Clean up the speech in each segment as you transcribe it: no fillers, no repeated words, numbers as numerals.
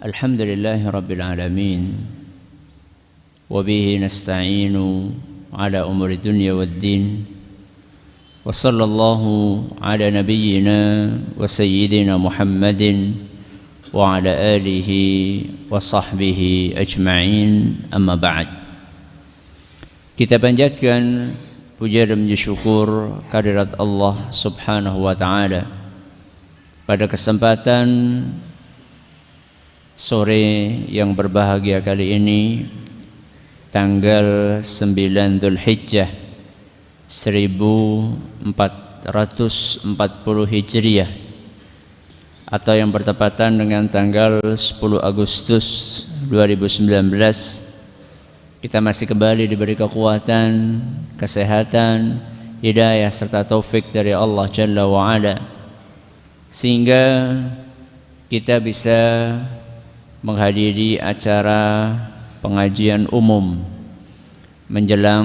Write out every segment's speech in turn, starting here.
الحمد لله رب العالمين وبه نستعين على أمور الدنيا والدين وصلى الله على نبينا وسيدنا محمد وعلى آله وصحبه أجمعين أما بعد. Kita panjatkan puja dan puji syukur kehadirat Allah Subhanahu wa taala pada kesempatan sore yang berbahagia kali ini, tanggal 9 Dzulhijjah 1440 Hijriah atau yang bertepatan dengan tanggal 10 Agustus 2019. Kita masih kembali diberi kekuatan, kesehatan, hidayah serta taufik dari Allah Jalla wa'ala, sehingga kita bisa menghadiri acara pengajian umum menjelang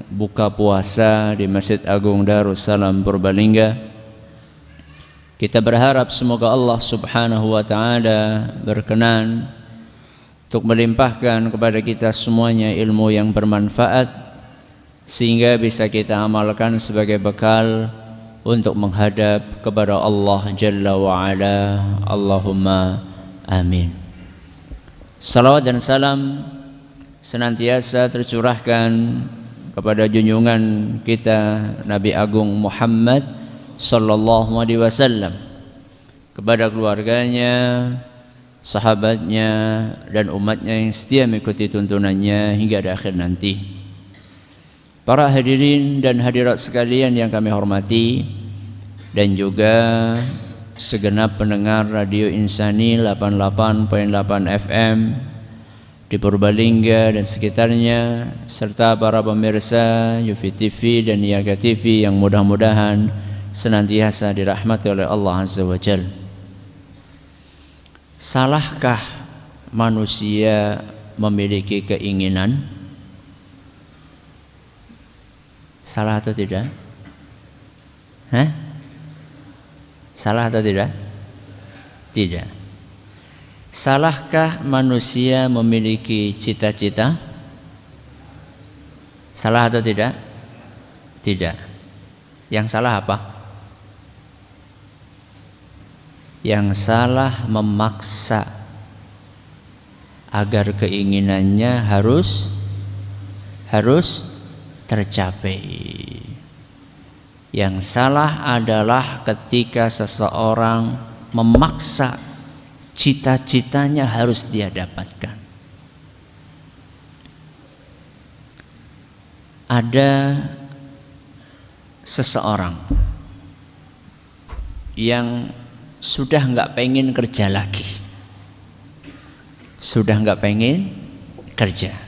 buka puasa di Masjid Agung Darussalam Purbalingga. Kita berharap semoga Allah Subhanahu wa taala berkenan untuk melimpahkan kepada kita semuanya ilmu yang bermanfaat, sehingga bisa kita amalkan sebagai bekal untuk menghadap kepada Allah Jalla wa'ala. Allahumma amin. Salawat dan salam senantiasa tercurahkan kepada junjungan kita Nabi Agung Muhammad sallallahu alaihi wasallam, kepada keluarganya, sahabatnya dan umatnya yang setia mengikuti tuntunannya hingga di akhir nanti. Para hadirin dan hadirat sekalian yang kami hormati, dan juga segenap pendengar Radio Insani 88.8 FM di Purbalingga dan sekitarnya, serta para pemirsa Yufi TV dan Niaga TV yang mudah-mudahan senantiasa dirahmati oleh Allah Azza wa Jalla. Salahkah manusia memiliki keinginan? Salah atau tidak? Salah atau tidak? Tidak. Salahkah manusia memiliki cita-cita? Salah atau tidak? Tidak. Yang salah apa? Yang salah memaksa agar keinginannya harus tercapai. Yang salah adalah ketika seseorang memaksa cita-citanya harus dia dapatkan. Ada seseorang yang sudah nggak pengen kerja lagi, sudah nggak pengen kerja.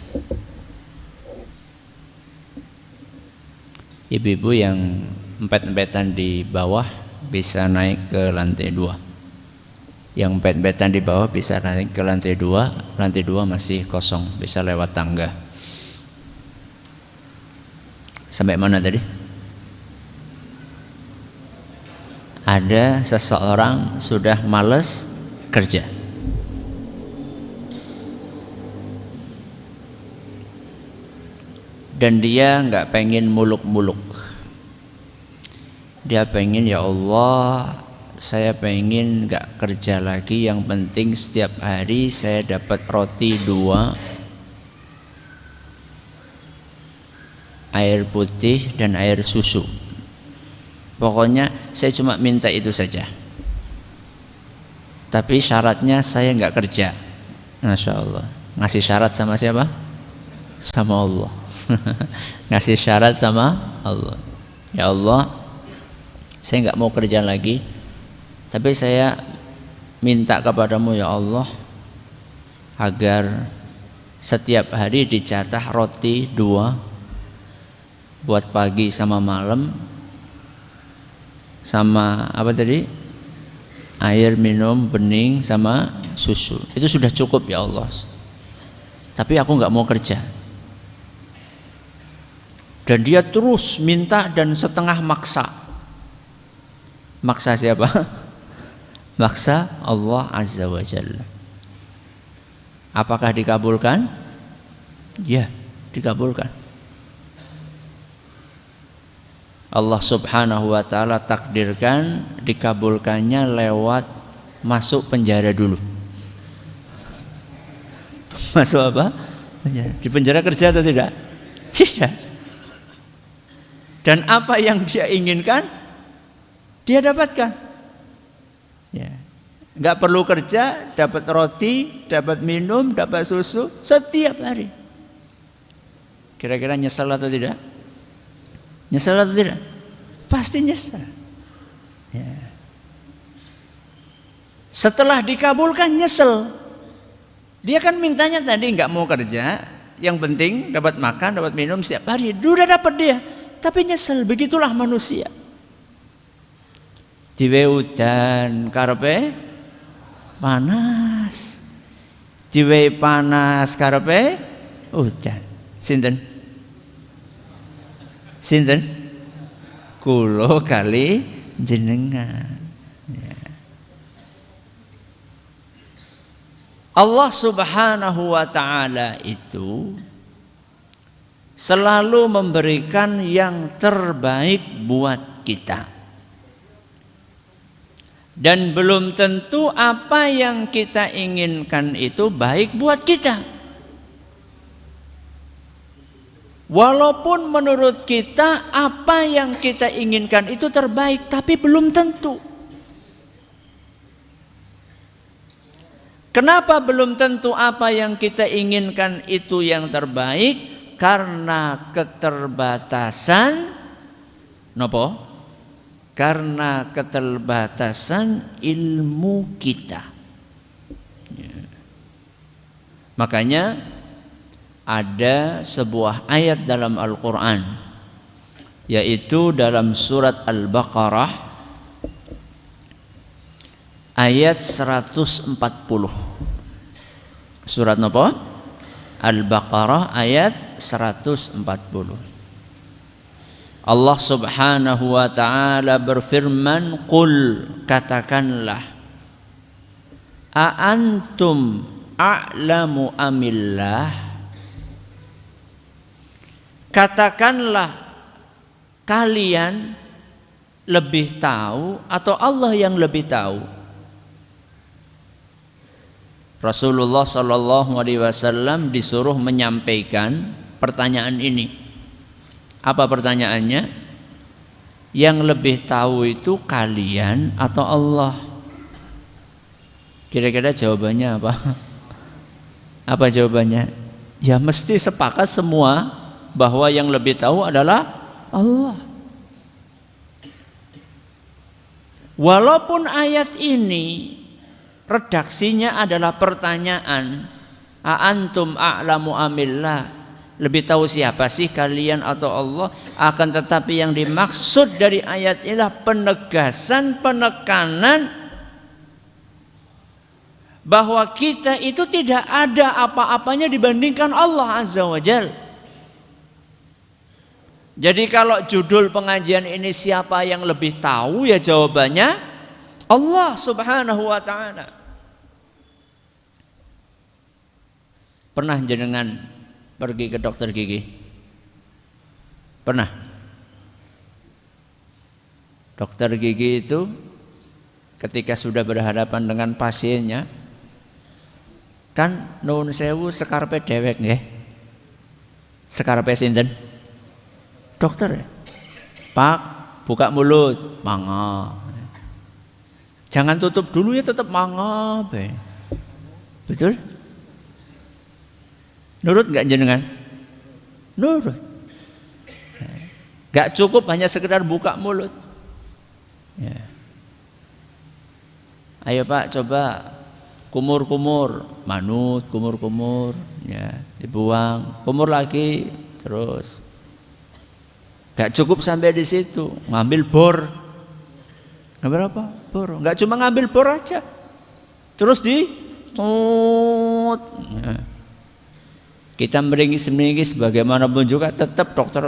Ibu-ibu yang empet-empetan di bawah bisa naik ke lantai 2. Yang empet-empetan di bawah bisa naik ke lantai 2. Lantai 2 masih kosong, bisa lewat tangga. Sampai mana tadi? Ada seseorang sudah malas kerja. Dan dia nggak pengen muluk-muluk. Dia pengen, ya Allah, saya pengen nggak kerja lagi. Yang penting setiap hari saya dapat roti 2, air putih dan air susu. Pokoknya saya cuma minta itu saja. Tapi syaratnya saya nggak kerja. Masya Allah. Ngasih syarat sama siapa? Sama Allah. Ngasih syarat sama Allah. Ya Allah, saya nggak mau kerja lagi, tapi saya minta kepadamu ya Allah agar setiap hari dicatat roti 2 buat pagi sama malam, sama apa tadi? Air minum bening sama susu. Itu sudah cukup ya Allah. Tapi aku nggak mau kerja. Dan dia terus minta dan setengah maksa. Maksa siapa? Maksa Allah Azza wa Jalla. Apakah dikabulkan? Ya, dikabulkan. Allah Subhanahu wa taala takdirkan dikabulkannya lewat masuk penjara dulu. Masuk apa? Di penjara kerja atau tidak? Tidak. Dan apa yang dia inginkan, dia dapatkan. Ya. Enggak perlu kerja, dapat roti, dapat minum, dapat susu setiap hari. Kira-kira nyesel atau tidak? Nyesel atau tidak? Pasti nyesel. Ya. Setelah dikabulkan nyesel. Dia kan mintanya tadi nggak mau kerja, yang penting dapat makan, dapat minum setiap hari. Sudah dapat dia, tapi nyesel. Begitulah manusia. Diwe udan karepe panas. Diwe panas karepe udan. Sinten? Sinten? Kulo kali jenengan. Ya. Allah Subhanahu wa taala itu selalu memberikan yang terbaik buat kita. Dan belum tentu apa yang kita inginkan itu baik buat kita. Walaupun menurut kita apa yang kita inginkan itu terbaik, tapi belum tentu. Kenapa belum tentu apa yang kita inginkan itu yang terbaik? Karena keterbatasan nopo? Karena keterbatasan ilmu kita. Ya. Makanya ada sebuah ayat dalam Al-Quran, yaitu dalam surat Al-Baqarah ayat 140. Surat apa? Al-Baqarah ayat 140. Allah Subhanahu wa ta'ala berfirman, "Qul," katakanlah, "A antum a'lamu amillah?" Katakanlah, kalian lebih tahu atau Allah yang lebih tahu? Rasulullah Shallallahu Alaihi Wasallam disuruh menyampaikan pertanyaan ini. Apa pertanyaannya? Yang lebih tahu itu kalian atau Allah? Kira-kira jawabannya apa? Apa jawabannya? Ya mesti sepakat semua bahwa yang lebih tahu adalah Allah. Walaupun ayat ini redaksinya adalah pertanyaan, a antum a'lamu amillah, lebih tahu siapa sih kalian atau Allah? Akan tetapi yang dimaksud dari ayat inilah penegasan, penekanan bahwa kita itu tidak ada apa-apanya dibandingkan Allah Azza wa Jalla. Jadi kalau judul pengajian ini siapa yang lebih tahu, ya jawabannya Allah Subhanahu wa ta'ala. Pernah jenengan pergi ke dokter gigi? Pernah? Dokter gigi itu ketika sudah berhadapan dengan pasiennya, kan nuwun sewu sekarpe dewek nggih. Sekarpe sinten? Dokter ya? Pak, buka mulut, mangap. Jangan tutup dulu ya, tetap mangap ya. Betul? Nurut nggak jenengan? Nurut. Nggak cukup hanya sekedar buka mulut. Ya. Ayo Pak, coba kumur-kumur, manut, kumur-kumur, ya, dibuang, kumur lagi, terus. Gak cukup sampai di situ, ngambil bor. Ngambil apa? Bor. Gak cuma ngambil bor aja, terus di nah. Kita meringis-meringis bagaimanapun juga tetap dokter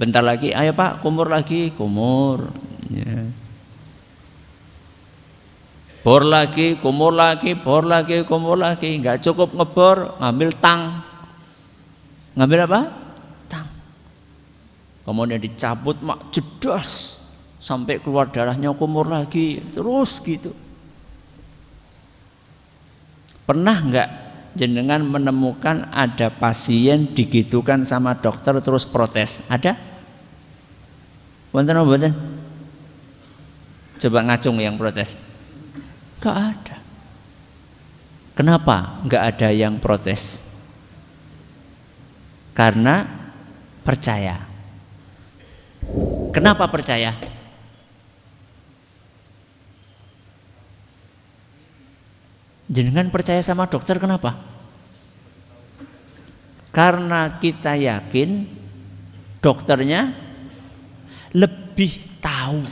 bentar lagi, ayo Pak, kumur lagi, kumur. Ya. Bor lagi, kumur lagi, bor lagi, kumur lagi. Nggak cukup ngebor, ngambil tang. Ngambil apa? Tang. Kemudian dicabut mak jedas sampai keluar darahnya, kumur lagi, terus gitu. Pernah nggak jenengan menemukan ada pasien digitukan sama dokter terus protes? Ada? Wonten apa mboten? Coba ngacung yang protes. Gak ada. Kenapa nggak ada yang protes? Karena percaya. Kenapa percaya? Jenengan percaya sama dokter kenapa? Karena kita yakin dokternya lebih tahu.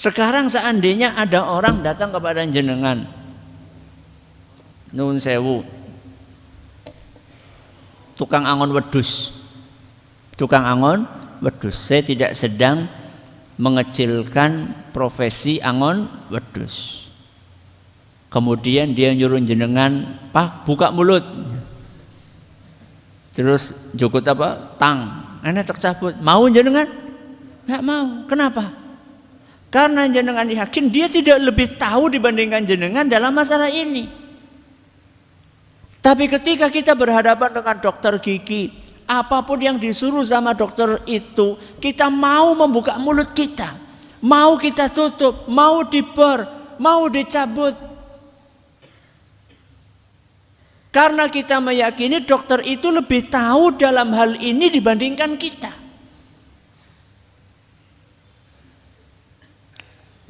Sekarang seandainya ada orang datang kepada jenengan, nun sewu, tukang angon wedus, tukang angon wedus. Saya tidak sedang mengecilkan profesi angon wedus. Kemudian dia nyuruh jenengan, Pak, buka mulut. Terus jukut apa? Tang. Ini tercabut. Mau jenengan? Enggak mau. Kenapa? Karena jenengan yakin dia tidak lebih tahu dibandingkan jenengan dalam masalah ini. Tapi ketika kita berhadapan dengan dokter gigi, apapun yang disuruh sama dokter itu, kita mau membuka mulut kita, mau kita tutup, mau dibor, mau dicabut. Karena kita meyakini dokter itu lebih tahu dalam hal ini dibandingkan kita.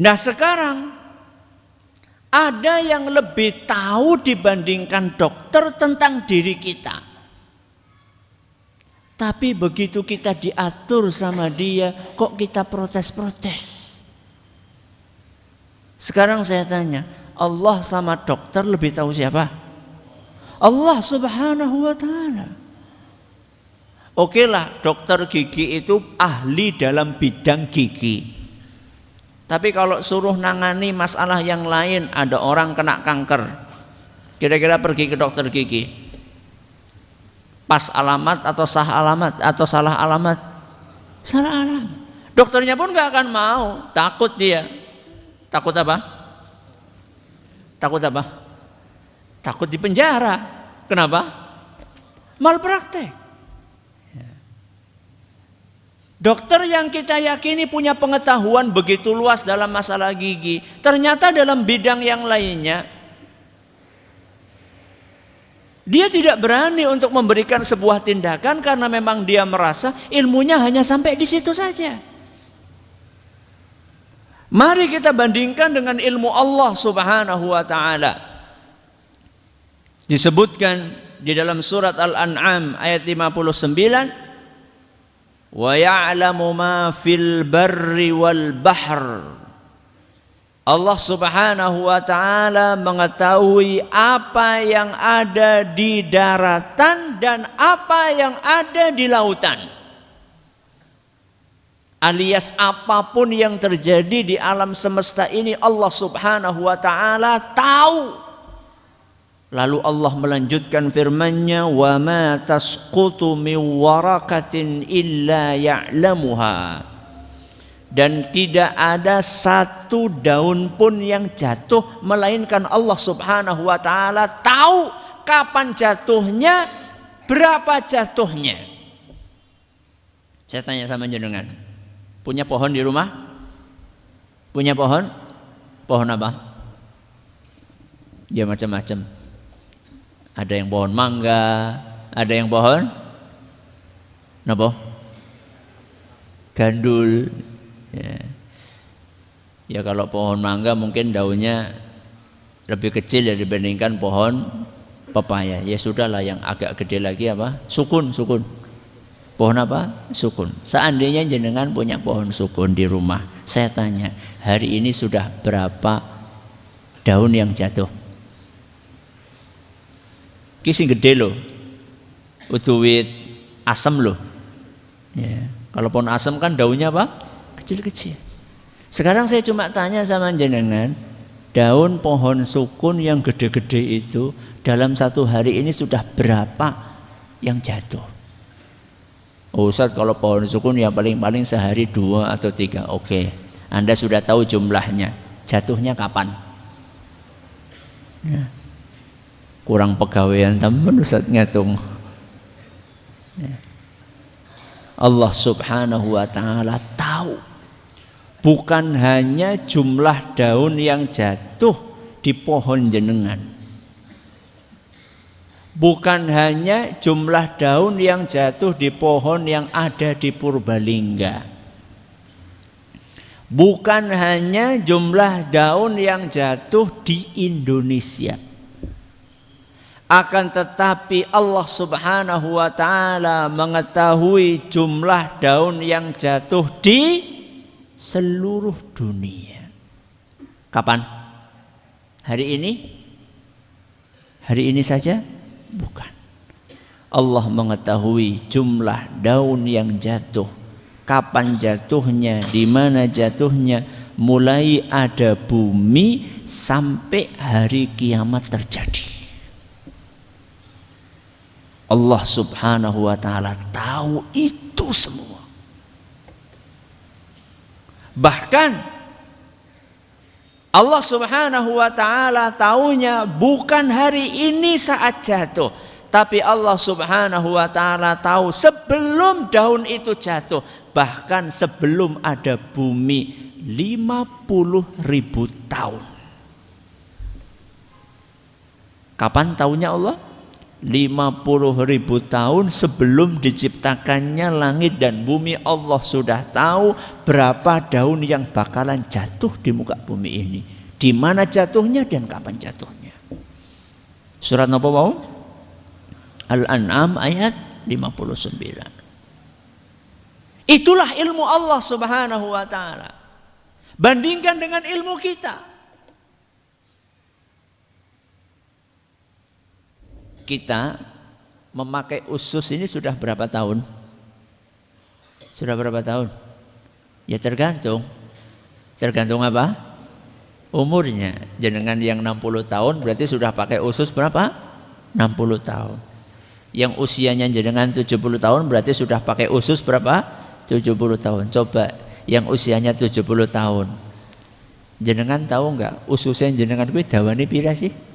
Nah sekarang ada yang lebih tahu dibandingkan dokter tentang diri kita. Tapi begitu kita diatur sama dia, kok kita protes-protes? Sekarang saya tanya, Allah sama dokter lebih tahu siapa? Allah Subhanahu wa ta'ala. Oke lah, dokter gigi itu ahli dalam bidang gigi. Tapi kalau suruh nangani masalah yang lain, ada orang kena kanker, kira-kira pergi ke dokter gigi, pas alamat atau sah alamat atau salah alamat? Salah alamat. Dokternya pun gak akan mau, takut dia. Takut apa? Takut apa? Takut di penjara. Kenapa? Malpraktek. Dokter yang kita yakini punya pengetahuan begitu luas dalam masalah gigi, ternyata dalam bidang yang lainnya dia tidak berani untuk memberikan sebuah tindakan karena memang dia merasa ilmunya hanya sampai di situ saja. Mari kita bandingkan dengan ilmu Allah Subhanahu wa ta'ala. Disebutkan di dalam surat Al-An'am ayat 59, wa ya'lamu ma fil barri wal bahr. Allah Subhanahu wa ta'ala mengetahui apa yang ada di daratan dan apa yang ada di lautan. Alias apapun yang terjadi di alam semesta ini Allah Subhanahu wa ta'ala tahu. Lalu Allah melanjutkan firman-Nya, wa ma tasqutu min waraqatin illa ya'lamuha. Dan tidak ada satu daun pun yang jatuh melainkan Allah Subhanahu wa ta'ala tahu kapan jatuhnya, berapa jatuhnya. Saya tanya sama jenengan, punya pohon di rumah? Punya pohon? Pohon apa? Ya macam-macam. Ada yang pohon mangga, ada yang pohon apa? Gandul. Ya kalau pohon mangga mungkin daunnya lebih kecil ya dibandingkan pohon pepaya. Ya sudahlah, yang agak gede lagi apa? Sukun. Pohon apa? Sukun. Seandainya jenengan punya pohon sukun di rumah, saya tanya, hari ini sudah berapa daun yang jatuh? Kisih gede loh, utuwit asam loh. Ya. Kalau pohon asam kan daunnya apa? Kecil-kecil. Sekarang saya cuma tanya sama jenengan, daun pohon sukun yang gede-gede itu dalam satu hari ini sudah berapa yang jatuh? Oh, Ustaz, kalau pohon sukun ya paling-paling sehari 2 atau 3. Oke, Anda sudah tahu jumlahnya. Jatuhnya kapan? Ya. Kurang pegawaian teman Ustaz ngitung. Ya. Allah Subhanahu wa ta'ala tahu. Bukan hanya jumlah daun yang jatuh di pohon jenengan. Bukan hanya jumlah daun yang jatuh di pohon yang ada di Purbalingga. Bukan hanya jumlah daun yang jatuh di Indonesia. Akan tetapi Allah Subhanahu wa ta'ala mengetahui jumlah daun yang jatuh di seluruh dunia. Kapan? Hari ini? Hari ini saja? Bukan. Allah mengetahui jumlah daun yang jatuh, kapan jatuhnya, di mana jatuhnya, mulai ada bumi sampai hari kiamat terjadi. Allah Subhanahu wa ta'ala tahu itu semua. Bahkan Allah Subhanahu wa ta'ala tahunya bukan hari ini saat jatuh, tapi Allah Subhanahu wa ta'ala tahu sebelum daun itu jatuh, bahkan sebelum ada bumi 50.000 tahun. Kapan tahunya Allah? 50.000 tahun sebelum diciptakannya langit dan bumi, Allah sudah tahu berapa daun yang bakalan jatuh di muka bumi ini, di mana jatuhnya dan kapan jatuhnya. Surat apa mau? Al-An'am ayat 59. Itulah ilmu Allah Subhanahu wa ta'ala. Bandingkan dengan ilmu kita. Kita memakai usus ini sudah berapa tahun? Sudah berapa tahun? Ya tergantung. Tergantung apa? Umurnya. Jenengan yang 60 tahun berarti sudah pakai usus berapa? 60 tahun. Yang usianya jenengan 70 tahun berarti sudah pakai usus berapa? 70 tahun. Coba yang usianya 70 tahun. Jenengan tahu enggak ususnya jenengan kuwi dawane pira sih?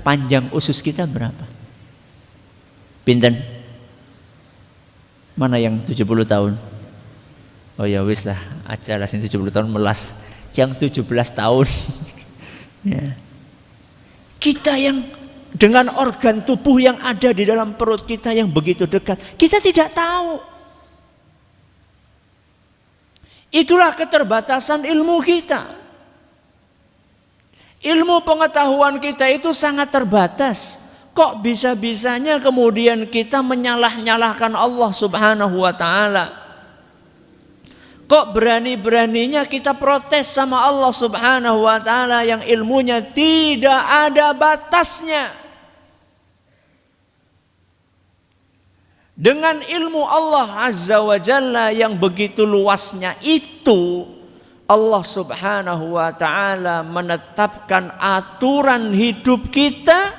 Panjang usus kita berapa? Pinten? Mana yang 70 tahun? Oh ya wis lah, acara sing 70 tahun melas. Yang 17 tahun. Ya. Kita yang dengan organ tubuh yang ada di dalam perut kita yang begitu dekat, kita tidak tahu. Itulah keterbatasan ilmu kita. Ilmu pengetahuan kita itu sangat terbatas. Kok bisa-bisanya kemudian kita menyalah-nyalahkan Allah Subhanahu wa ta'ala? Kok berani-beraninya kita protes sama Allah Subhanahu wa ta'ala yang ilmunya tidak ada batasnya? Dengan ilmu Allah Azza wa Jalla yang begitu luasnya itu, Allah Subhanahu wa ta'ala menetapkan aturan hidup kita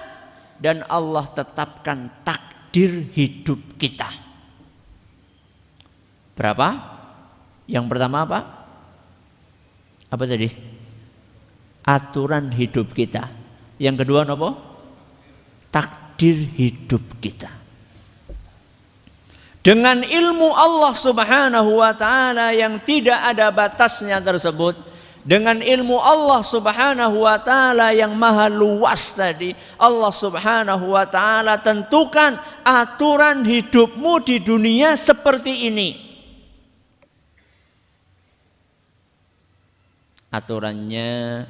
dan Allah tetapkan takdir hidup kita. Berapa? Yang pertama apa? Apa tadi? Aturan hidup kita. Yang kedua apa? Takdir hidup kita. Dengan ilmu Allah Subhanahu wa ta'ala yang tidak ada batasnya tersebut, dengan ilmu Allah Subhanahu wa ta'ala yang maha luas tadi, Allah Subhanahu wa ta'ala tentukan aturan hidupmu di dunia seperti ini. Aturannya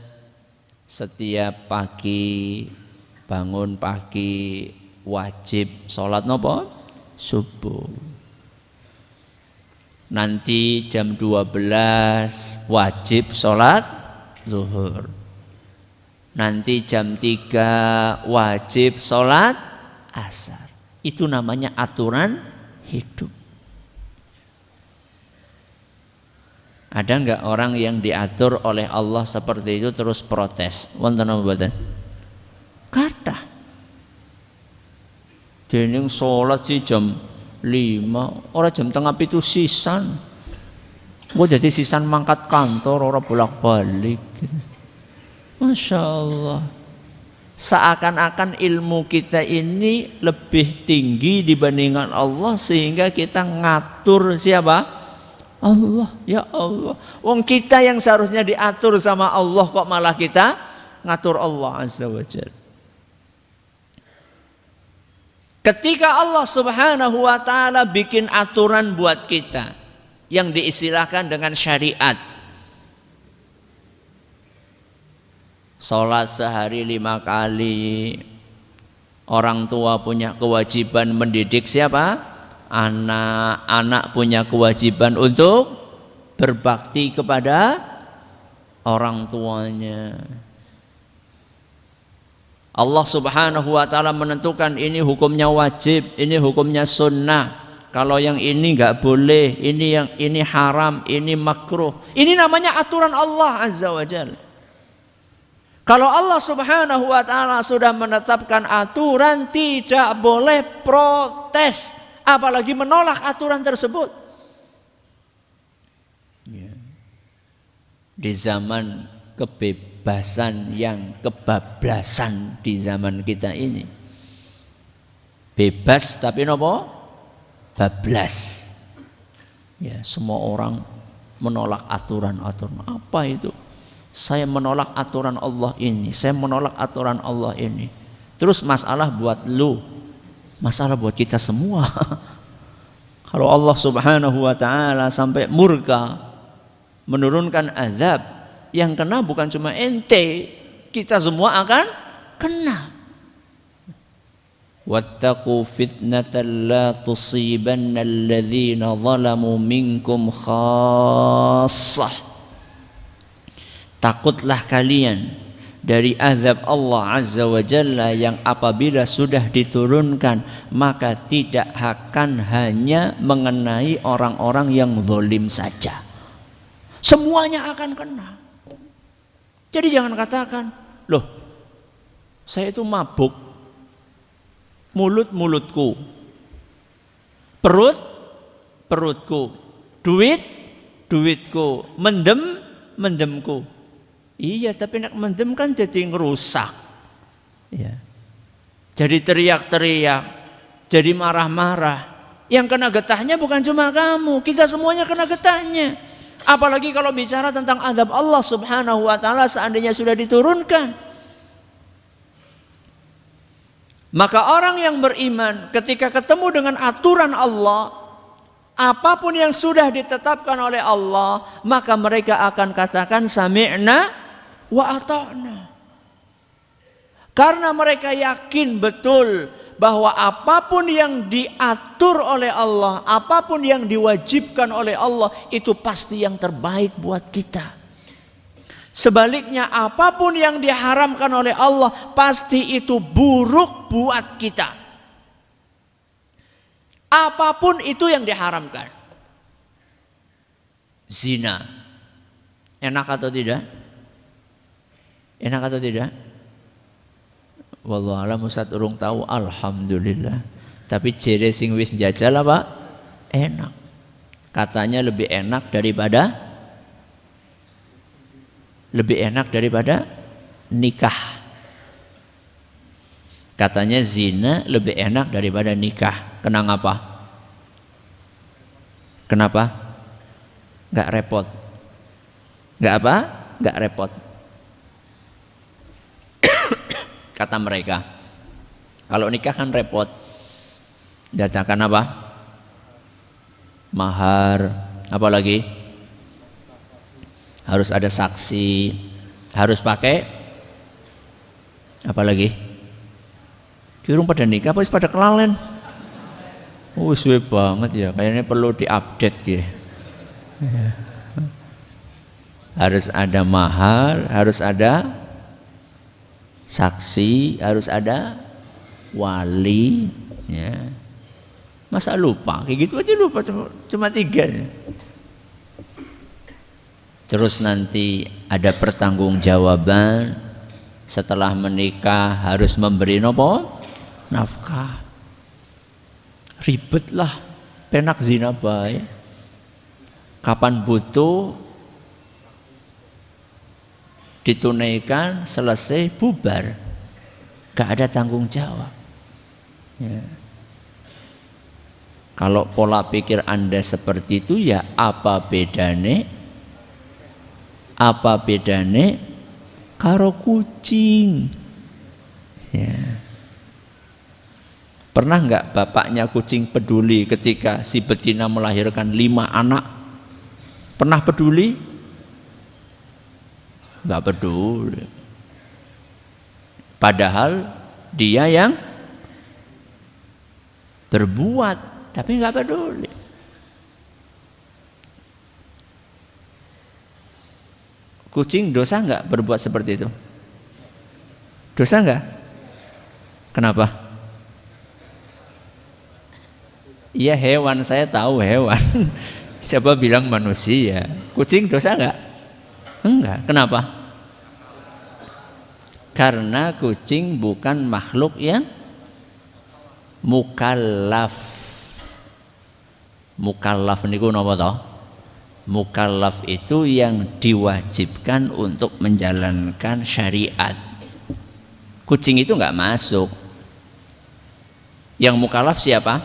setiap pagi, bangun pagi, wajib sholat nopo? Subuh. Nanti jam 12 wajib sholat zuhur. Nanti jam 3 wajib sholat asar. Itu namanya aturan hidup. Ada enggak orang yang diatur oleh Allah seperti itu terus protes? Wonten apa mboten? Kathah. Dening salat sih jam 5, ora jam tengah 7 sisan. Kok jadi sisan mangkat kantor ora bolak-balik. Masya Allah. Seakan-akan ilmu kita ini lebih tinggi dibandingkan Allah sehingga kita ngatur siapa? Allah. Ya Allah. Wong kita yang seharusnya diatur sama Allah kok malah kita ngatur Allah Azza wa Jalla. Ketika Allah Subhanahu wa taala bikin aturan buat kita yang diistilahkan dengan syariat. Salat sehari 5 kali. Orang tua punya kewajiban mendidik siapa? Anak. Anak punya kewajiban untuk berbakti kepada orang tuanya. Allah Subhanahu wa taala menentukan ini hukumnya wajib, ini hukumnya sunnah. Kalau yang ini enggak boleh, ini haram, ini makruh. Ini namanya aturan Allah Azza wa Jalla. Kalau Allah Subhanahu wa taala sudah menetapkan aturan, tidak boleh protes, apalagi menolak aturan tersebut. Di zaman kebebasan yang kebablasan di zaman kita ini, bebas tapi nopo? Bablas. Ya, semua orang menolak aturan-aturan. Apa itu? Saya menolak aturan Allah ini, saya menolak aturan Allah ini. Terus masalah buat lu, masalah buat kita semua. Kalau Allah Subhanahu wa taala sampai murka menurunkan azab, yang kena bukan cuma ente, kita semua akan kena. Wattaqu fitnatan la tusibanna alladhina zalamu minkum khassah. Takutlah kalian dari azab Allah Azza wa Jalla yang apabila sudah diturunkan maka tidak akan hanya mengenai orang-orang yang zalim saja. Semuanya akan kena. Jadi jangan katakan, loh saya itu mabuk, mulut mulutku, perut perutku, duit duitku, mendem mendemku. Iya, tapi nak mendem kan jadi ngerusak. Ya. Jadi teriak-teriak, jadi marah-marah. Yang kena getahnya bukan cuma kamu, kita semuanya kena getahnya. Apalagi kalau bicara tentang azab Allah Subhanahu wa taala seandainya sudah diturunkan. Maka orang yang beriman ketika ketemu dengan aturan Allah, apapun yang sudah ditetapkan oleh Allah, maka mereka akan katakan sami'na wa ata'na. Karena mereka yakin betul bahwa apapun yang diatur oleh Allah, apapun yang diwajibkan oleh Allah, itu pasti yang terbaik buat kita. Sebaliknya apapun yang diharamkan oleh Allah, pasti itu buruk buat kita. Apapun itu yang diharamkan. Zina, enak atau tidak? Enak atau tidak? Wallahualam, Ustaz urung tahu, alhamdulillah. Tapi jere sing wis njajal apa? Enak. Katanya lebih enak daripada nikah. Katanya zina lebih enak daripada nikah. Kenapa? Kenapa? Gak repot. Gak apa? Gak repot. Kata mereka, kalau nikah kan repot. Datangkan apa? Mahar, apa lagi? Harus ada saksi, harus pakai apa lagi? Dirung pada nikah apa pada kelalen? Suwe banget ya, kayaknya perlu diupdate gitu. Harus ada mahar, harus ada saksi, harus ada wali, ya. Masa lupa? Kayak gitu aja lupa, cuma 3. Terus nanti ada pertanggungjawaban setelah menikah harus memberi nopo? Nafkah. Ribet lah, penak zina bae. Kapan butuh ditunaikan, selesai, bubar. Gak ada tanggung jawab. Ya. Kalau pola pikir Anda seperti itu, ya apa bedane? Apa bedane karo kucing? Ya. Pernah nggak bapaknya kucing peduli ketika si betina melahirkan 5 anak? Pernah peduli? Nggak peduli. Padahal dia yang berbuat, tapi nggak peduli. Kucing dosa nggak berbuat seperti itu? Dosa nggak? Kenapa? Iya hewan, saya tahu hewan. Siapa bilang manusia? Kucing dosa nggak? Enggak. Kenapa? Karena kucing bukan makhluk yang mukallaf. Mukallaf niku napa to? Mukallaf itu yang diwajibkan untuk menjalankan syariat. Kucing itu enggak masuk. Yang mukallaf siapa?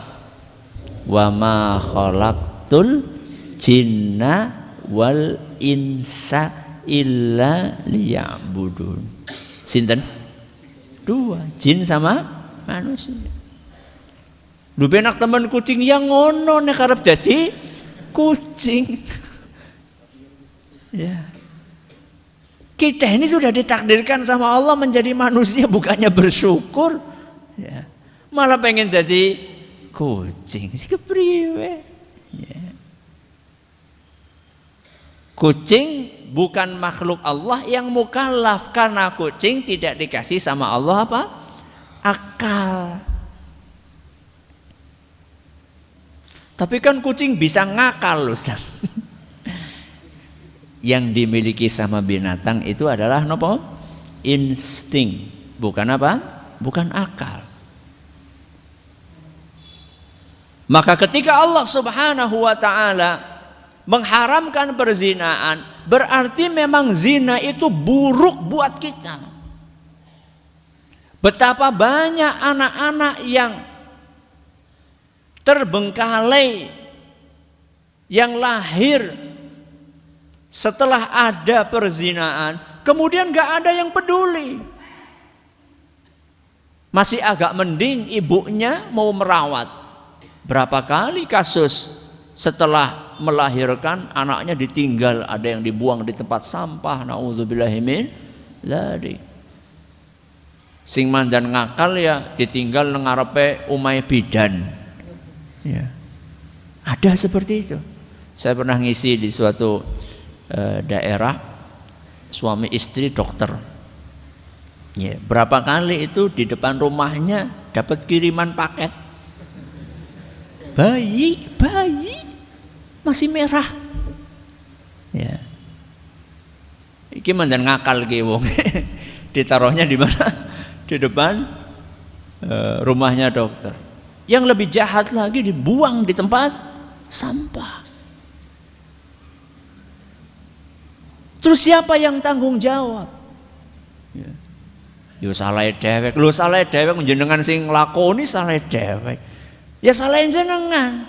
Wa ma khalaqtul jinna wal insa illa liya'budun. Sinten? 2, jin sama manusia. Lu benak teman kucing yang ngono nek arep dadi kucing. Ya. Kita ini sudah ditakdirkan sama Allah menjadi manusia, bukannya bersyukur. Ya. Malah pengen jadi kucing. Si kepriwe. Ya. Kucing bukan makhluk Allah yang mukallaf, karena kucing tidak dikasih sama Allah apa? Akal. Tapi kan kucing bisa ngakal, Ustaz. Yang dimiliki sama binatang itu adalah nopo? Insting, bukan apa? Bukan akal. Maka ketika Allah Subhanahu wa taala mengharamkan perzinaan, berarti memang zina itu buruk buat kita. Betapa banyak anak-anak yang terbengkalai, yang lahir setelah ada perzinaan, kemudian gak ada yang peduli. Masih agak mending ibunya mau merawat. Berapa kali kasus setelah melahirkan anaknya ditinggal, ada yang dibuang di tempat sampah, naudzubillahi min dzalik. Sing mandan ngakal ya ditinggal nang ngarepe omahe bidan. Ya. Ada seperti itu. Saya pernah ngisi di suatu daerah, suami istri dokter. Ya, berapa kali itu di depan rumahnya dapat kiriman paket. Bayi masih merah. Ya. Iki mandan ngakal ki wong. Ditaruhnya di mana? Di depan rumahnya dokter. Yang lebih jahat lagi dibuang di tempat sampah. Terus siapa yang tanggung jawab? Ya. Yo salah dhewek. Lho salah dhewek njenengan sing nglakoni salah dhewek. Ya salah jenengan.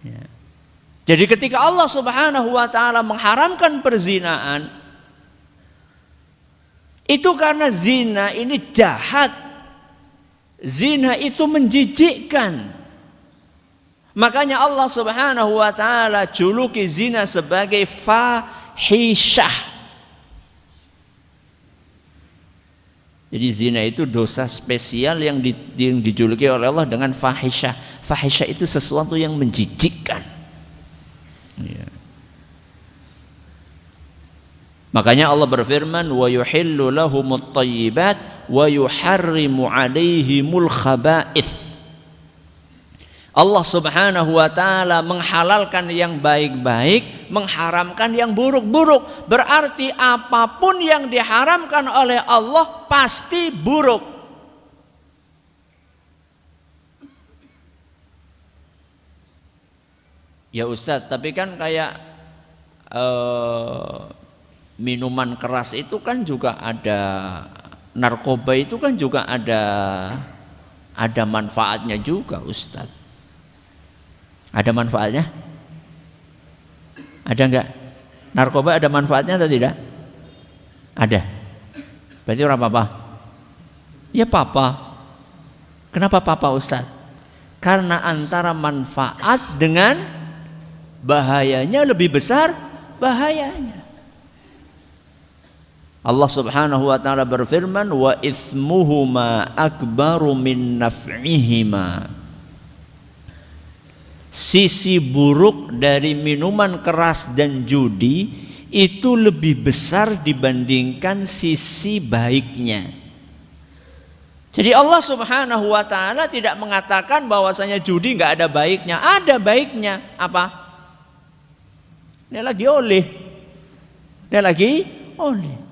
Ya. Jadi ketika Allah Subhanahu wa taala mengharamkan perzinaan, itu karena zina ini jahat. Zina itu menjijikkan. Makanya Allah Subhanahu wa taala juluki zina sebagai fahisyah. Jadi zina itu dosa spesial yang dijuluki oleh Allah dengan fahisyah. Fahisyah itu sesuatu yang menjijikkan. Ya. Makanya Allah berfirman, wa yuhillu lahumut thayyibat wa yuharrimu 'alaihimul khaba'ith. Allah Subhanahu wa taala menghalalkan yang baik-baik, mengharamkan yang buruk-buruk. Berarti apapun yang diharamkan oleh Allah pasti buruk. Ya Ustadz, tapi kan kayak minuman keras itu kan juga ada, narkoba itu kan juga ada manfaatnya juga Ustadz. Ada manfaatnya? Ada enggak? Narkoba ada manfaatnya atau tidak? Ada. Berarti orang apa? Ya papa. Kenapa papa Ustaz? Karena antara manfaat dengan bahayanya lebih besar bahayanya. Allah Subhanahu wa taala berfirman, wa itsmuhuma akbaru min naf'ihima. Sisi buruk dari minuman keras dan judi itu lebih besar dibandingkan sisi baiknya. Jadi Allah Subhanahu wa taala tidak mengatakan bahwasanya judi nggak ada baiknya. Ada baiknya. Apa? Dia lagi oleh. Dia lagi oleh.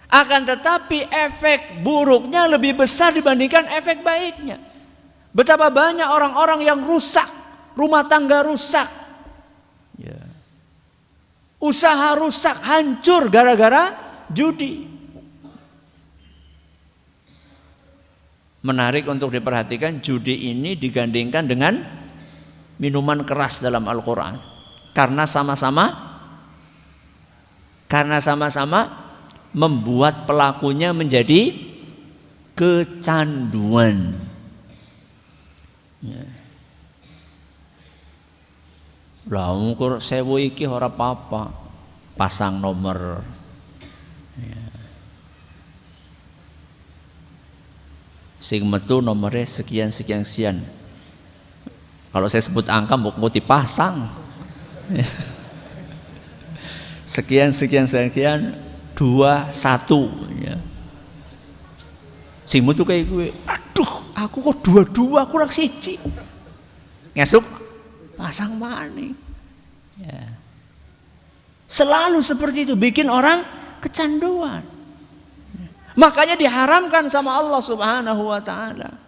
Akan tetapi efek buruknya lebih besar dibandingkan efek baiknya. Betapa banyak orang-orang yang rusak, rumah tangga rusak, ya. Usaha rusak, hancur gara-gara judi. Menarik untuk diperhatikan, judi ini digandingkan dengan minuman keras dalam Al-Quran. Karena sama-sama membuat pelakunya menjadi kecanduan. Ya. Lah ukur sewu iki ora apa-apa, pasang nomor. Ya. Sing metu nomornya sekian. Kalau saya sebut angka mau dipasang. Ya. Sekian 21 ya. Sing metu kayak gue, aduh aku kok 22 kurang 1. Ngesuk pasang mana? Ya. Selalu seperti itu bikin orang kecanduan. Makanya diharamkan sama Allah Subhanahu wa taala.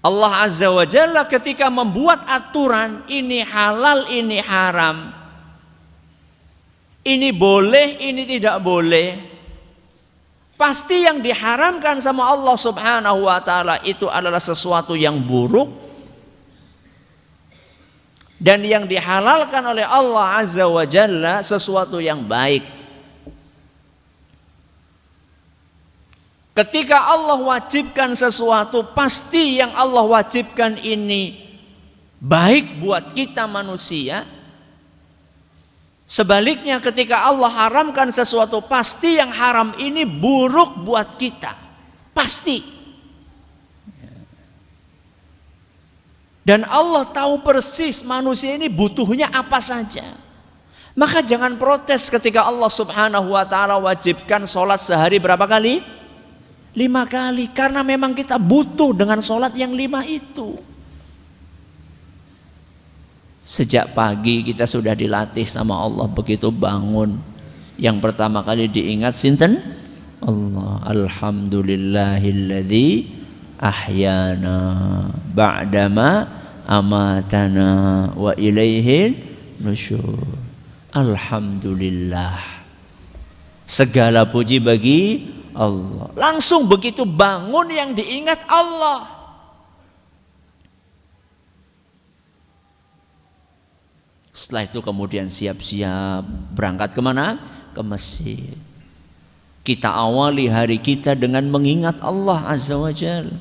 Allah Azza wa Jalla ketika membuat aturan ini halal, ini haram, ini boleh, ini tidak boleh, pasti yang diharamkan sama Allah Subhanahu wa taala itu adalah sesuatu yang buruk, dan yang dihalalkan oleh Allah Azza wa Jalla sesuatu yang baik. Ketika Allah wajibkan sesuatu, pasti yang Allah wajibkan ini baik buat kita manusia. Sebaliknya ketika Allah haramkan sesuatu, pasti yang haram ini buruk buat kita. Pasti. Dan Allah tahu persis manusia ini butuhnya apa saja. Maka jangan protes ketika Allah Subhanahu wa taala wajibkan sholat sehari berapa kali? 5 kali. Karena memang kita butuh dengan sholat yang 5 itu. Sejak pagi kita sudah dilatih sama Allah, begitu bangun yang pertama kali diingat sinten? Allah. Alhamdulillahilladzi ahyana ba'dama amatana wa ilaihin nusyur. Alhamdulillah. Segala puji bagi Allah. Langsung begitu bangun yang diingat Allah. Setelah itu kemudian siap-siap berangkat kemana? Ke masjid. Kita awali hari kita dengan mengingat Allah Azza wa Jalla,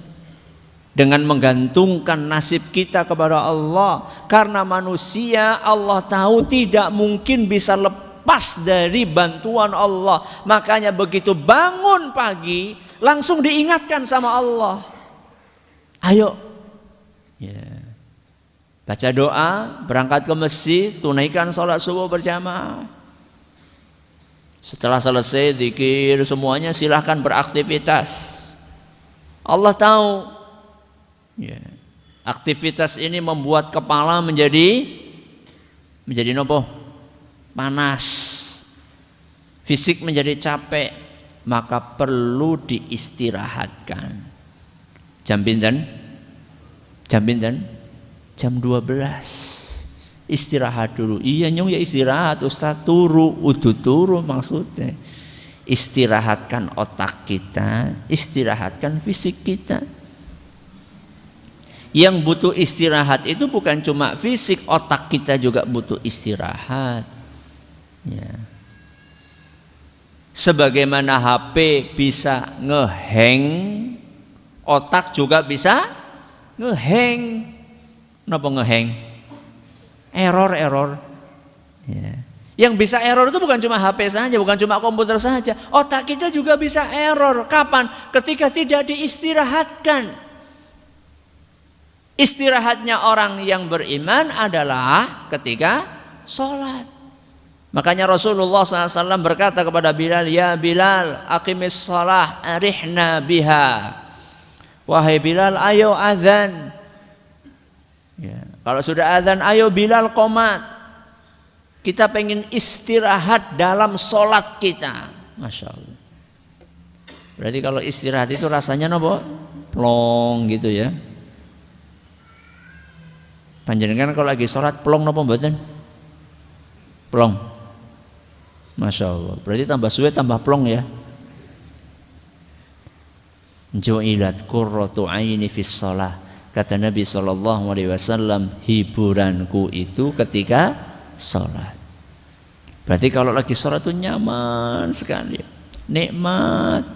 dengan menggantungkan nasib kita kepada Allah. Karena manusia Allah tahu tidak mungkin bisa lepas dari bantuan Allah. Makanya begitu bangun pagi langsung diingatkan sama Allah. Ayo, baca doa, berangkat ke masjid, tunaikan sholat subuh berjamaah. Setelah selesai zikir semuanya, silahkan beraktivitas. Allah tahu. Aktivitas ini membuat kepala menjadi nopo? Panas. Fisik menjadi capek, maka perlu diistirahatkan. Jam pinten? Jam 12. Istirahat dulu. Iya nyong ya istirahat, Ustaz turu, udu turu maksudnya. Istirahatkan otak kita, istirahatkan fisik kita. Yang butuh istirahat itu bukan cuma fisik, otak kita juga butuh istirahat. Ya. Sebagaimana HP bisa ngehang, otak juga bisa ngehang. Kenapa ngehang? Error. Ya. Yang bisa error itu bukan cuma HP saja, bukan cuma komputer saja. Otak kita juga bisa error. Kapan? Ketika tidak diistirahatkan. Istirahatnya orang yang beriman adalah ketika sholat. Makanya Rasulullah SAW berkata kepada Bilal, ya Bilal, aqimis shalah, arihna biha. Wahai Bilal, ayo azan. Ya. Kalau sudah azan, ayo Bilal qomat. Kita pengen istirahat dalam sholat kita. Masya Allah. Berarti kalau istirahat itu rasanya apa? Plong gitu ya. Panjenengan kalau lagi sholat plong napa mboten? Plong. Masya Allah. Berarti tambah suwe tambah plong ya. Ju'ilat qurratu aini fis shalah. Kata Nabi SAW, hiburanku itu ketika sholat. Berarti kalau lagi sholat itu nyaman sekali, nikmat.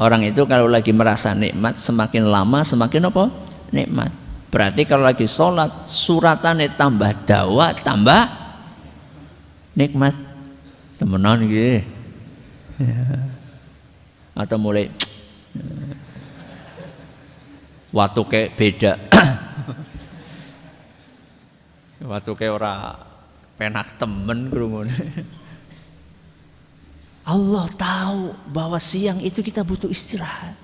Orang itu kalau lagi merasa nikmat, semakin lama semakin apa? Nikmat. Berarti kalau lagi sholat, suratannya tambah dawa, tambah nikmat. Temenan gitu. Ya. Atau mulai waktu kayak beda. Waktu kayak orang penak temen kerungun. Allah tahu bahwa siang itu kita butuh istirahat.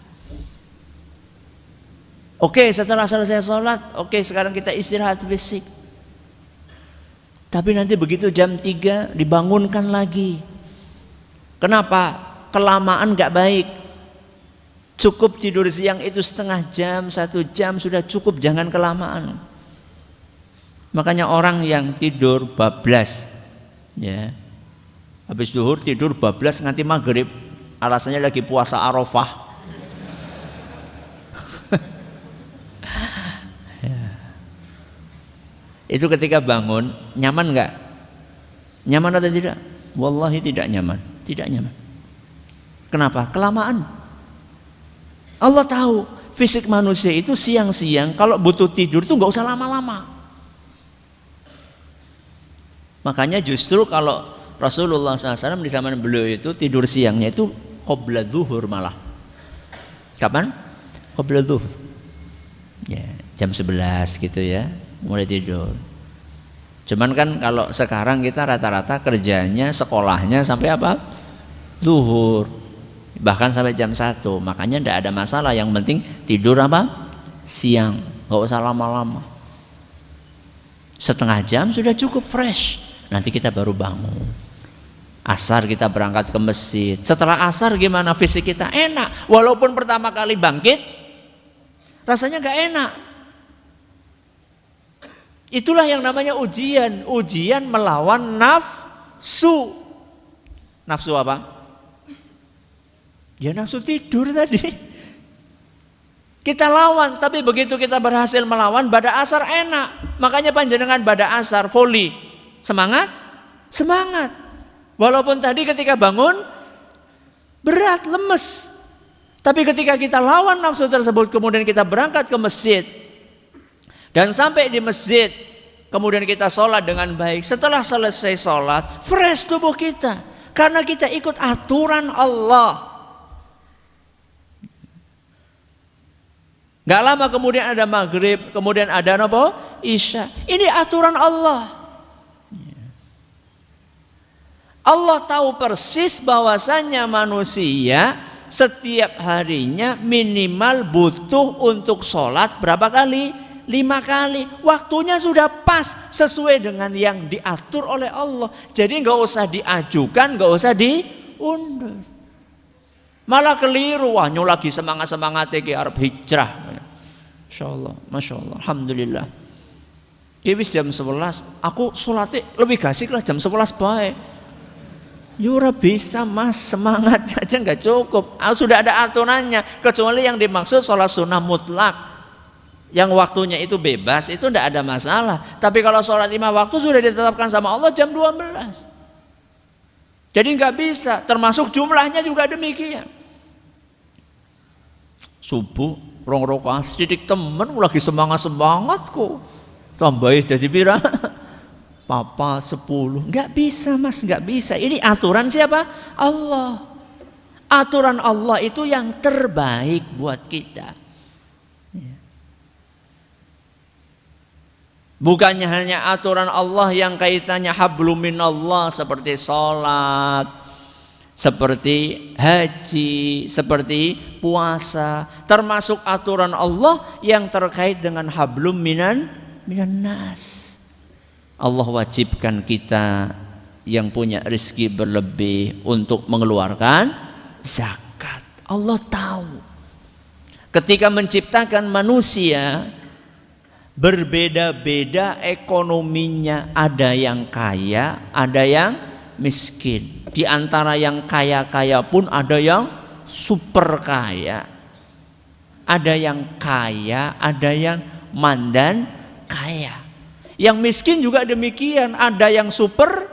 Oke, setelah selesai sholat, oke sekarang kita istirahat fisik. Tapi nanti begitu jam 3 dibangunkan lagi. Kenapa? Kelamaan gak baik. Cukup tidur siang itu setengah jam, 1 jam sudah cukup, jangan kelamaan. Makanya orang yang tidur bablas, ya, habis zuhur tidur bablas nganti maghrib, alasannya lagi puasa Arafah. Ya. Itu ketika bangun nyaman nggak? Nyaman atau tidak? Wallahi tidak nyaman, tidak nyaman. Kenapa? Kelamaan. Allah tahu fisik manusia itu siang-siang kalau butuh tidur itu nggak usah lama-lama. Makanya justru kalau Rasulullah SAW di zaman beliau itu tidur siangnya itu qabla zuhur malah. Kapan? Qabla zuhur. Ya, jam 11 gitu ya, mulai tidur. Cuman kan kalau sekarang kita rata-rata kerjanya, sekolahnya sampai apa? Zuhur. Bahkan sampai jam 1. Makanya tidak ada masalah, yang penting tidur apa? Siang, nggak usah lama-lama. Setengah jam sudah cukup fresh. Nanti kita baru bangun. Asar kita berangkat ke masjid. Setelah asar gimana fisik kita? Enak. Walaupun pertama kali bangkit rasanya gak enak. Itulah yang namanya ujian. Ujian melawan nafsu. Nafsu apa? Ya nafsu tidur tadi. Kita lawan, tapi begitu kita berhasil melawan, pada asar enak. Makanya panjenengan pada asar volley. Semangat? Semangat. Walaupun tadi ketika bangun berat, lemes. Tapi ketika kita lawan nafsu tersebut, kemudian kita berangkat ke masjid. Dan sampai di masjid, kemudian kita sholat dengan baik. Setelah selesai sholat, fresh tubuh kita. Karena kita ikut aturan Allah. Gak lama kemudian ada maghrib, kemudian ada apa? Isya. Ini aturan Allah. Allah tahu persis bahwasannya manusia setiap harinya minimal butuh untuk sholat berapa kali? 5 kali. Waktunya sudah pas sesuai dengan yang diatur oleh Allah. Jadi nggak usah diajukan, nggak usah diundur. Malah keliru, wah lagi semangat ke Arab hijrah. Masya Allah, alhamdulillah. Kewis jam 11, aku sholatnya lebih gasik lah jam 11 baik. Yura bisa mas, semangat aja nggak cukup. Sudah ada aturannya, kecuali yang dimaksud sholat sunnah mutlak. Yang waktunya itu bebas, itu tidak ada masalah. Tapi kalau sholat 5 waktu sudah ditetapkan sama Allah jam 12. Jadi nggak bisa, termasuk jumlahnya juga demikian. Subuh, rong rakaat sedikit temen, lagi semangatku. Tambahin jadi pira? Papa 10. Nggak bisa mas, nggak bisa. Ini aturan siapa? Allah. Aturan Allah itu yang terbaik buat kita. Bukannya hanya aturan Allah yang kaitannya hablum minallah seperti sholat, seperti haji, seperti puasa, termasuk aturan Allah yang terkait dengan hablum minan nas. Allah wajibkan kita yang punya rezeki berlebih untuk mengeluarkan zakat. Allah tahu ketika menciptakan manusia berbeda-beda ekonominya, ada yang kaya, ada yang miskin. Di antara yang kaya-kaya pun ada yang super kaya. Ada yang kaya, ada yang mandan kaya. Yang miskin juga demikian, ada yang super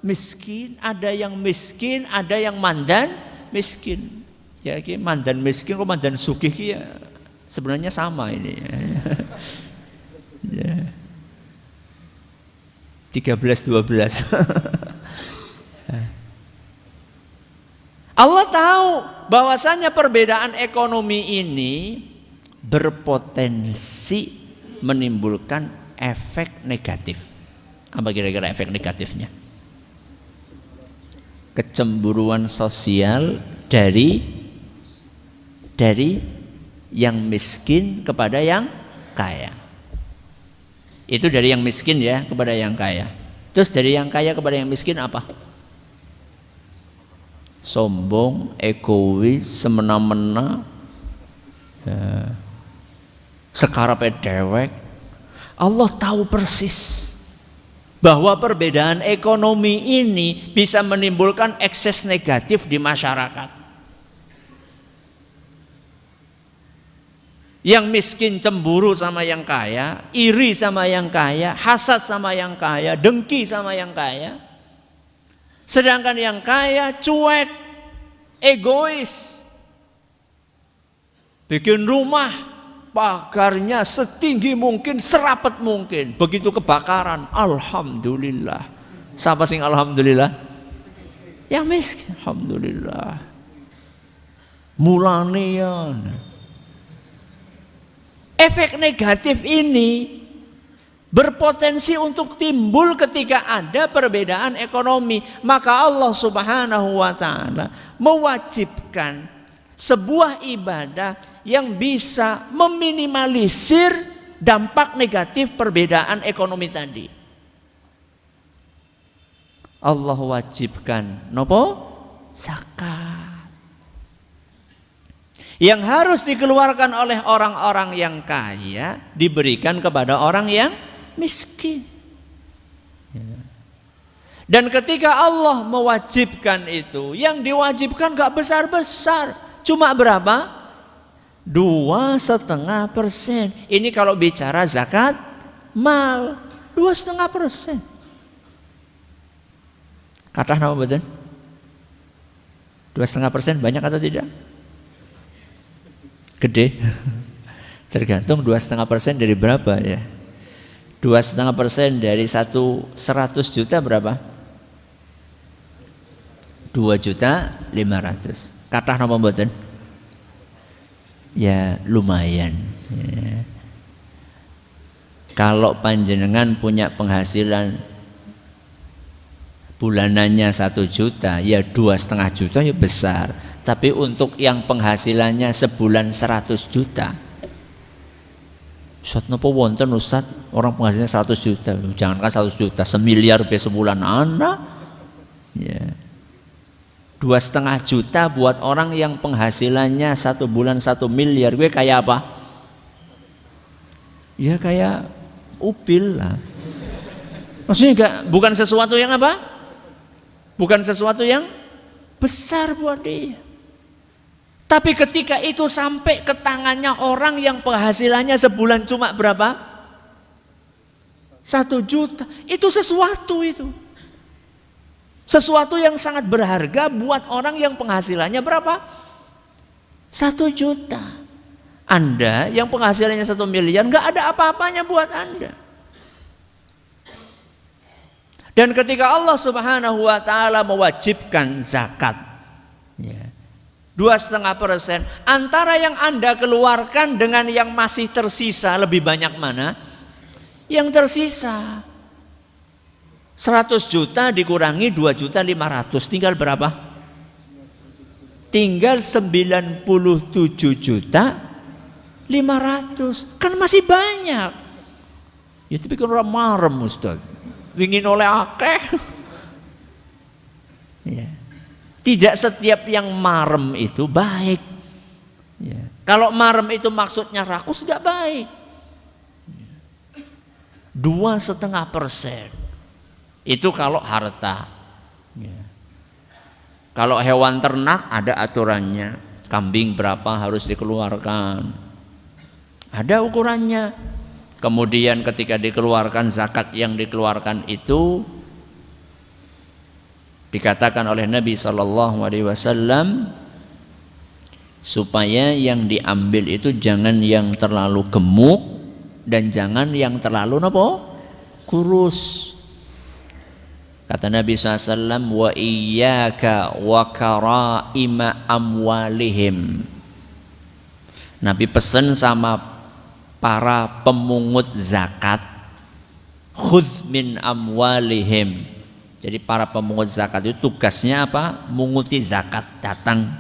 miskin, ada yang miskin, ada yang mandan miskin. Ya, mandan miskin kok mandan sugih ya. Sebenarnya sama ini. Ya. 13-12. Allah tahu bahwasanya perbedaan ekonomi ini berpotensi menimbulkan efek negatif. Apa kira-kira efek negatifnya? Kecemburuan sosial dari yang miskin kepada yang kaya. Itu dari yang miskin ya kepada yang kaya. Terus dari yang kaya kepada yang miskin apa? Sombong, egois, semena-mena, ya. Sekarape dewek. Allah tahu persis bahwa perbedaan ekonomi ini bisa menimbulkan ekses negatif di masyarakat. Yang miskin cemburu sama yang kaya, iri sama yang kaya, hasad sama yang kaya, dengki sama yang kaya. Sedangkan yang kaya cuek, egois. Bikin rumah, pagarnya setinggi mungkin, serapat mungkin. Begitu kebakaran, alhamdulillah. Siapa sing alhamdulillah? Yang miskin, alhamdulillah. Mulanian. Efek negatif ini berpotensi untuk timbul ketika ada perbedaan ekonomi. Maka Allah Subhanahu wa ta'ala mewajibkan sebuah ibadah yang bisa meminimalisir dampak negatif perbedaan ekonomi tadi. Allah wajibkan nopo? Zakat. Yang harus dikeluarkan oleh orang-orang yang kaya diberikan kepada orang yang miskin. Dan ketika Allah mewajibkan itu, yang diwajibkan gak besar-besar, cuma berapa? 2,5%. Ini kalau bicara zakat mal 2,5%. Kata nama betul? 2,5% banyak atau tidak? Gede. Tergantung 2,5% dari berapa ya. 2,5% dari 100 juta berapa? 2.500.000. Kathah napa mboten? Ya lumayan ya. Kalau panjenengan punya penghasilan bulanannya 1 juta, ya 2,5 juta ya besar. Tapi untuk yang penghasilannya sebulan 100 juta, Ustaz napa wonten Ustaz orang penghasilannya 100 juta? Jangankan 100 juta, semiliar be sebulan Anda. Ya. 2,5 juta buat orang yang penghasilannya 1 bulan 1 miliar, gue kayak apa? Ya kayak upil lah. Maksudnya bukan sesuatu yang apa? Bukan sesuatu yang besar buat dia. Tapi ketika itu sampai ke tangannya orang yang penghasilannya sebulan cuma berapa? 1 juta. Itu sesuatu itu. Sesuatu yang sangat berharga buat orang yang penghasilannya berapa? 1 juta. Anda yang penghasilannya 1 miliar nggak ada apa-apanya buat Anda. Dan ketika Allah Subhanahu wa taala mewajibkan zakat, ya, 2,5%, antara yang Anda keluarkan dengan yang masih tersisa lebih banyak mana? Yang tersisa. 100 juta dikurangi 2.500.000 tinggal berapa? Tinggal 97.500.000. Kan masih banyak. Ya tapi kan orang marem Ustaz. Ingin oleh akeh. Ya. Tidak setiap yang marem itu baik. Ya. Kalau marem itu maksudnya rakus tidak baik. 2,5% itu kalau harta. Ya. Kalau hewan ternak ada aturannya. Kambing berapa harus dikeluarkan. Ada ukurannya. Kemudian ketika dikeluarkan zakat yang dikeluarkan itu dikatakan oleh Nabi SAW supaya yang diambil itu jangan yang terlalu gemuk dan jangan yang terlalu kurus. Kata Nabi SAW, wa iyyaka wa karaima amwalihim. Nabi pesan sama para pemungut zakat, khudh min amwalihim. Jadi para pemungut zakat itu tugasnya apa? Munguti zakat, datang.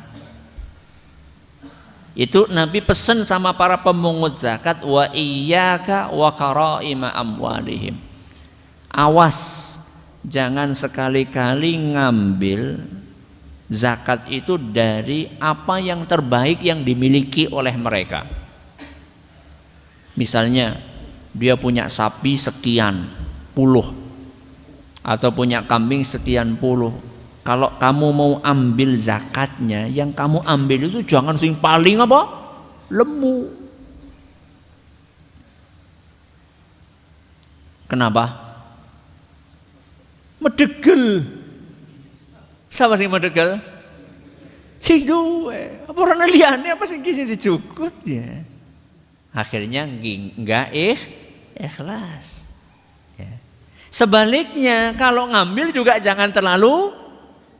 Itu Nabi pesan sama para pemungut zakat, wa iyyaka wa karaima amwalihim. Awas, jangan sekali-kali ngambil zakat itu dari apa yang terbaik yang dimiliki oleh mereka. Misalnya dia punya sapi sekian puluh atau punya kambing sekian puluh. Kalau kamu mau ambil zakatnya, yang kamu ambil itu jangan sing paling apa? Lemu. Kenapa? Medegel. Sama sing medegel? Sing duwe. Apa ora liyane apa sing iki dicukut ya. Akhirnya enggak ikhlas. Ya. Sebaliknya kalau ngambil juga jangan terlalu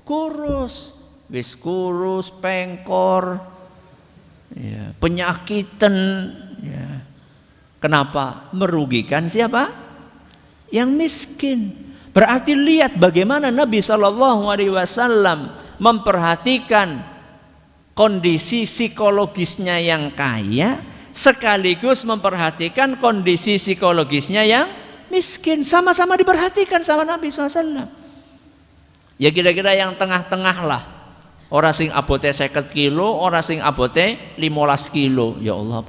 kurus. Wis kurus, pengkor, ya, penyakitan. Ya. Kenapa? Merugikan siapa? Yang miskin. Berarti lihat bagaimana Nabi SAW memperhatikan kondisi psikologisnya yang kaya, sekaligus memperhatikan kondisi psikologisnya yang miskin. Sama-sama diperhatikan sama Nabi SAW. Ya kira-kira yang tengah-tengah lah. Orang sing abote 50 kilo, orang sing abote 15 kilo. Ya Allah,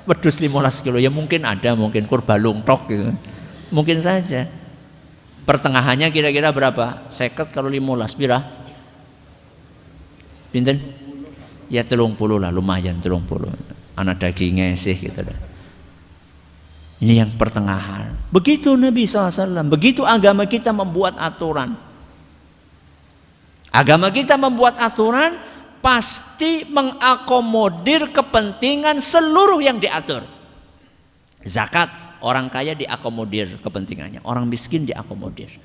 wedhus 15 kilo. Ya mungkin ada, mungkin kurbalung tok gitu. Mungkin saja. Pertengahannya kira-kira berapa? 50 kalau 15 pira? Pinten? Ya 30 lah, lumayan 30. Anak dagingnya sih gitu dah. Ini yang pertengahan. Begitu Nabi SAW, begitu agama kita membuat aturan. Agama kita membuat aturan pasti mengakomodir kepentingan seluruh yang diatur. Zakat, orang kaya diakomodir kepentingannya, orang miskin diakomodir.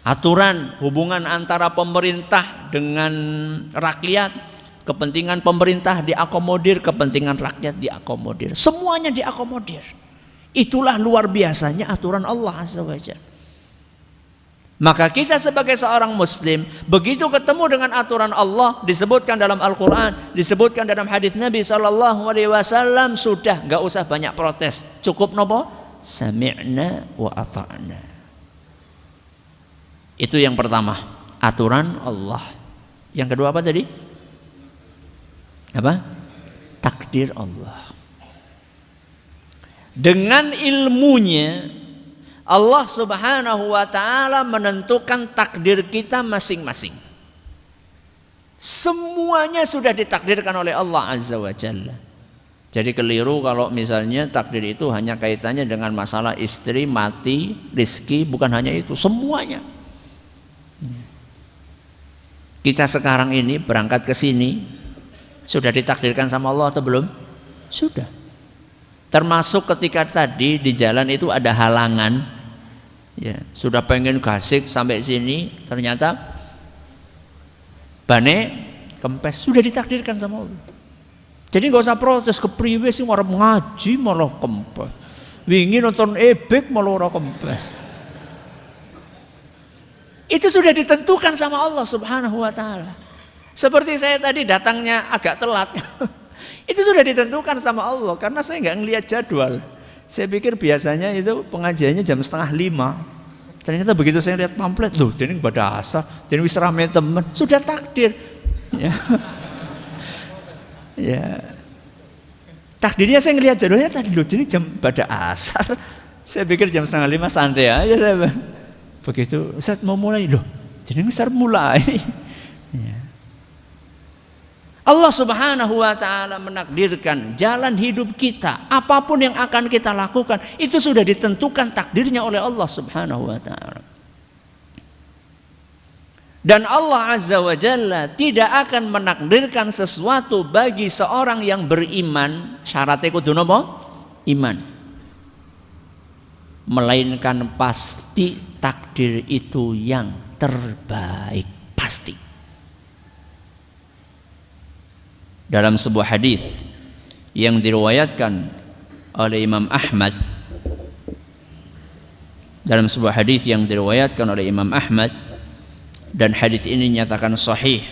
Aturan hubungan antara pemerintah dengan rakyat, kepentingan pemerintah diakomodir, kepentingan rakyat diakomodir. Semuanya diakomodir. Itulah luar biasanya aturan Allah Azza wa Jalla. Maka kita sebagai seorang muslim, begitu ketemu dengan aturan Allah, disebutkan dalam Al-Quran, disebutkan dalam hadis Nabi SAW, sudah nggak usah banyak protes. Cukup nopo? Sami'na wa ata'na. Itu yang pertama, aturan Allah. Yang kedua apa tadi? Apa? Takdir Allah. Dengan ilmunya Allah Subhanahu wa ta'ala menentukan takdir kita masing-masing. Semuanya sudah ditakdirkan oleh Allah Azza wa Jalla. Jadi keliru kalau misalnya takdir itu hanya kaitannya dengan masalah istri, mati, rizki. Bukan hanya itu, semuanya. Kita sekarang ini berangkat ke sini, sudah ditakdirkan sama Allah atau belum? Sudah. Termasuk ketika tadi di jalan itu ada halangan. Ya, sudah pengen gasik sampai sini, ternyata bane kempes, sudah ditakdirkan sama Allah. Jadi nggak usah protes, kepriwe sih orang ngaji malah kempes, wingi nonton ebek malah orang kempes. Itu sudah ditentukan sama Allah Subhanahu wa ta'ala. Seperti saya tadi datangnya agak telat. Itu sudah ditentukan sama Allah, karena saya nggak ngelihat jadwal. Saya pikir biasanya itu pengajiannya jam 4:30. Ternyata begitu saya lihat pamflet, loh jadi pada asar, jadi wis rame temen, sudah takdir. Ya. Ya. Takdirnya saya ngelihat jadwalnya tadi, loh jadi jam pada asar. Saya pikir jam 4:30 santai aja saya. Begitu Ustaz mau mulai, loh jadi besar mulai. Ya. Allah Subhanahu wa ta'ala menakdirkan jalan hidup kita, apapun yang akan kita lakukan, itu sudah ditentukan takdirnya oleh Allah Subhanahu wa ta'ala. Dan Allah Azza wa Jalla tidak akan menakdirkan sesuatu bagi seorang yang beriman, syaratnya kudu napa? Iman. Melainkan pasti takdir itu yang terbaik, pasti. Dalam sebuah hadis yang diriwayatkan oleh Imam Ahmad, dan hadis ini dinyatakan sahih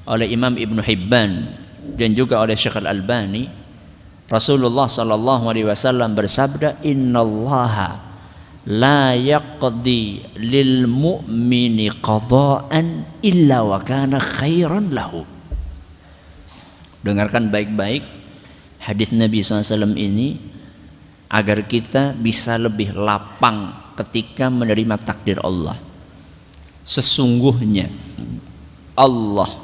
oleh Imam Ibnu Hibban dan juga oleh Syekh Al-Albani, Rasulullah sallallahu alaihi wasallam bersabda, innallaha la yaqdi lil mu'mini qada'an illa wa kana khairan lahu. Dengarkan baik-baik hadis Nabi SAW ini agar kita bisa lebih lapang ketika menerima takdir Allah. Sesungguhnya Allah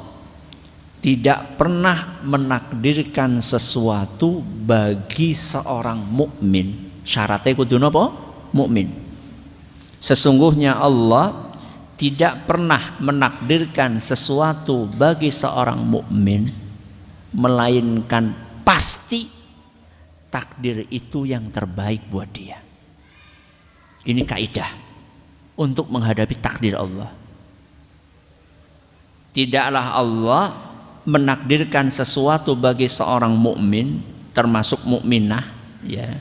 tidak pernah menakdirkan sesuatu bagi seorang mukmin. Syaratnya kudu napa? Mukmin. Sesungguhnya Allah tidak pernah menakdirkan sesuatu bagi seorang mukmin melainkan pasti takdir itu yang terbaik buat dia. Ini kaidah untuk menghadapi takdir Allah. Tidaklah Allah menakdirkan sesuatu bagi seorang mukmin, termasuk mukminah, ya,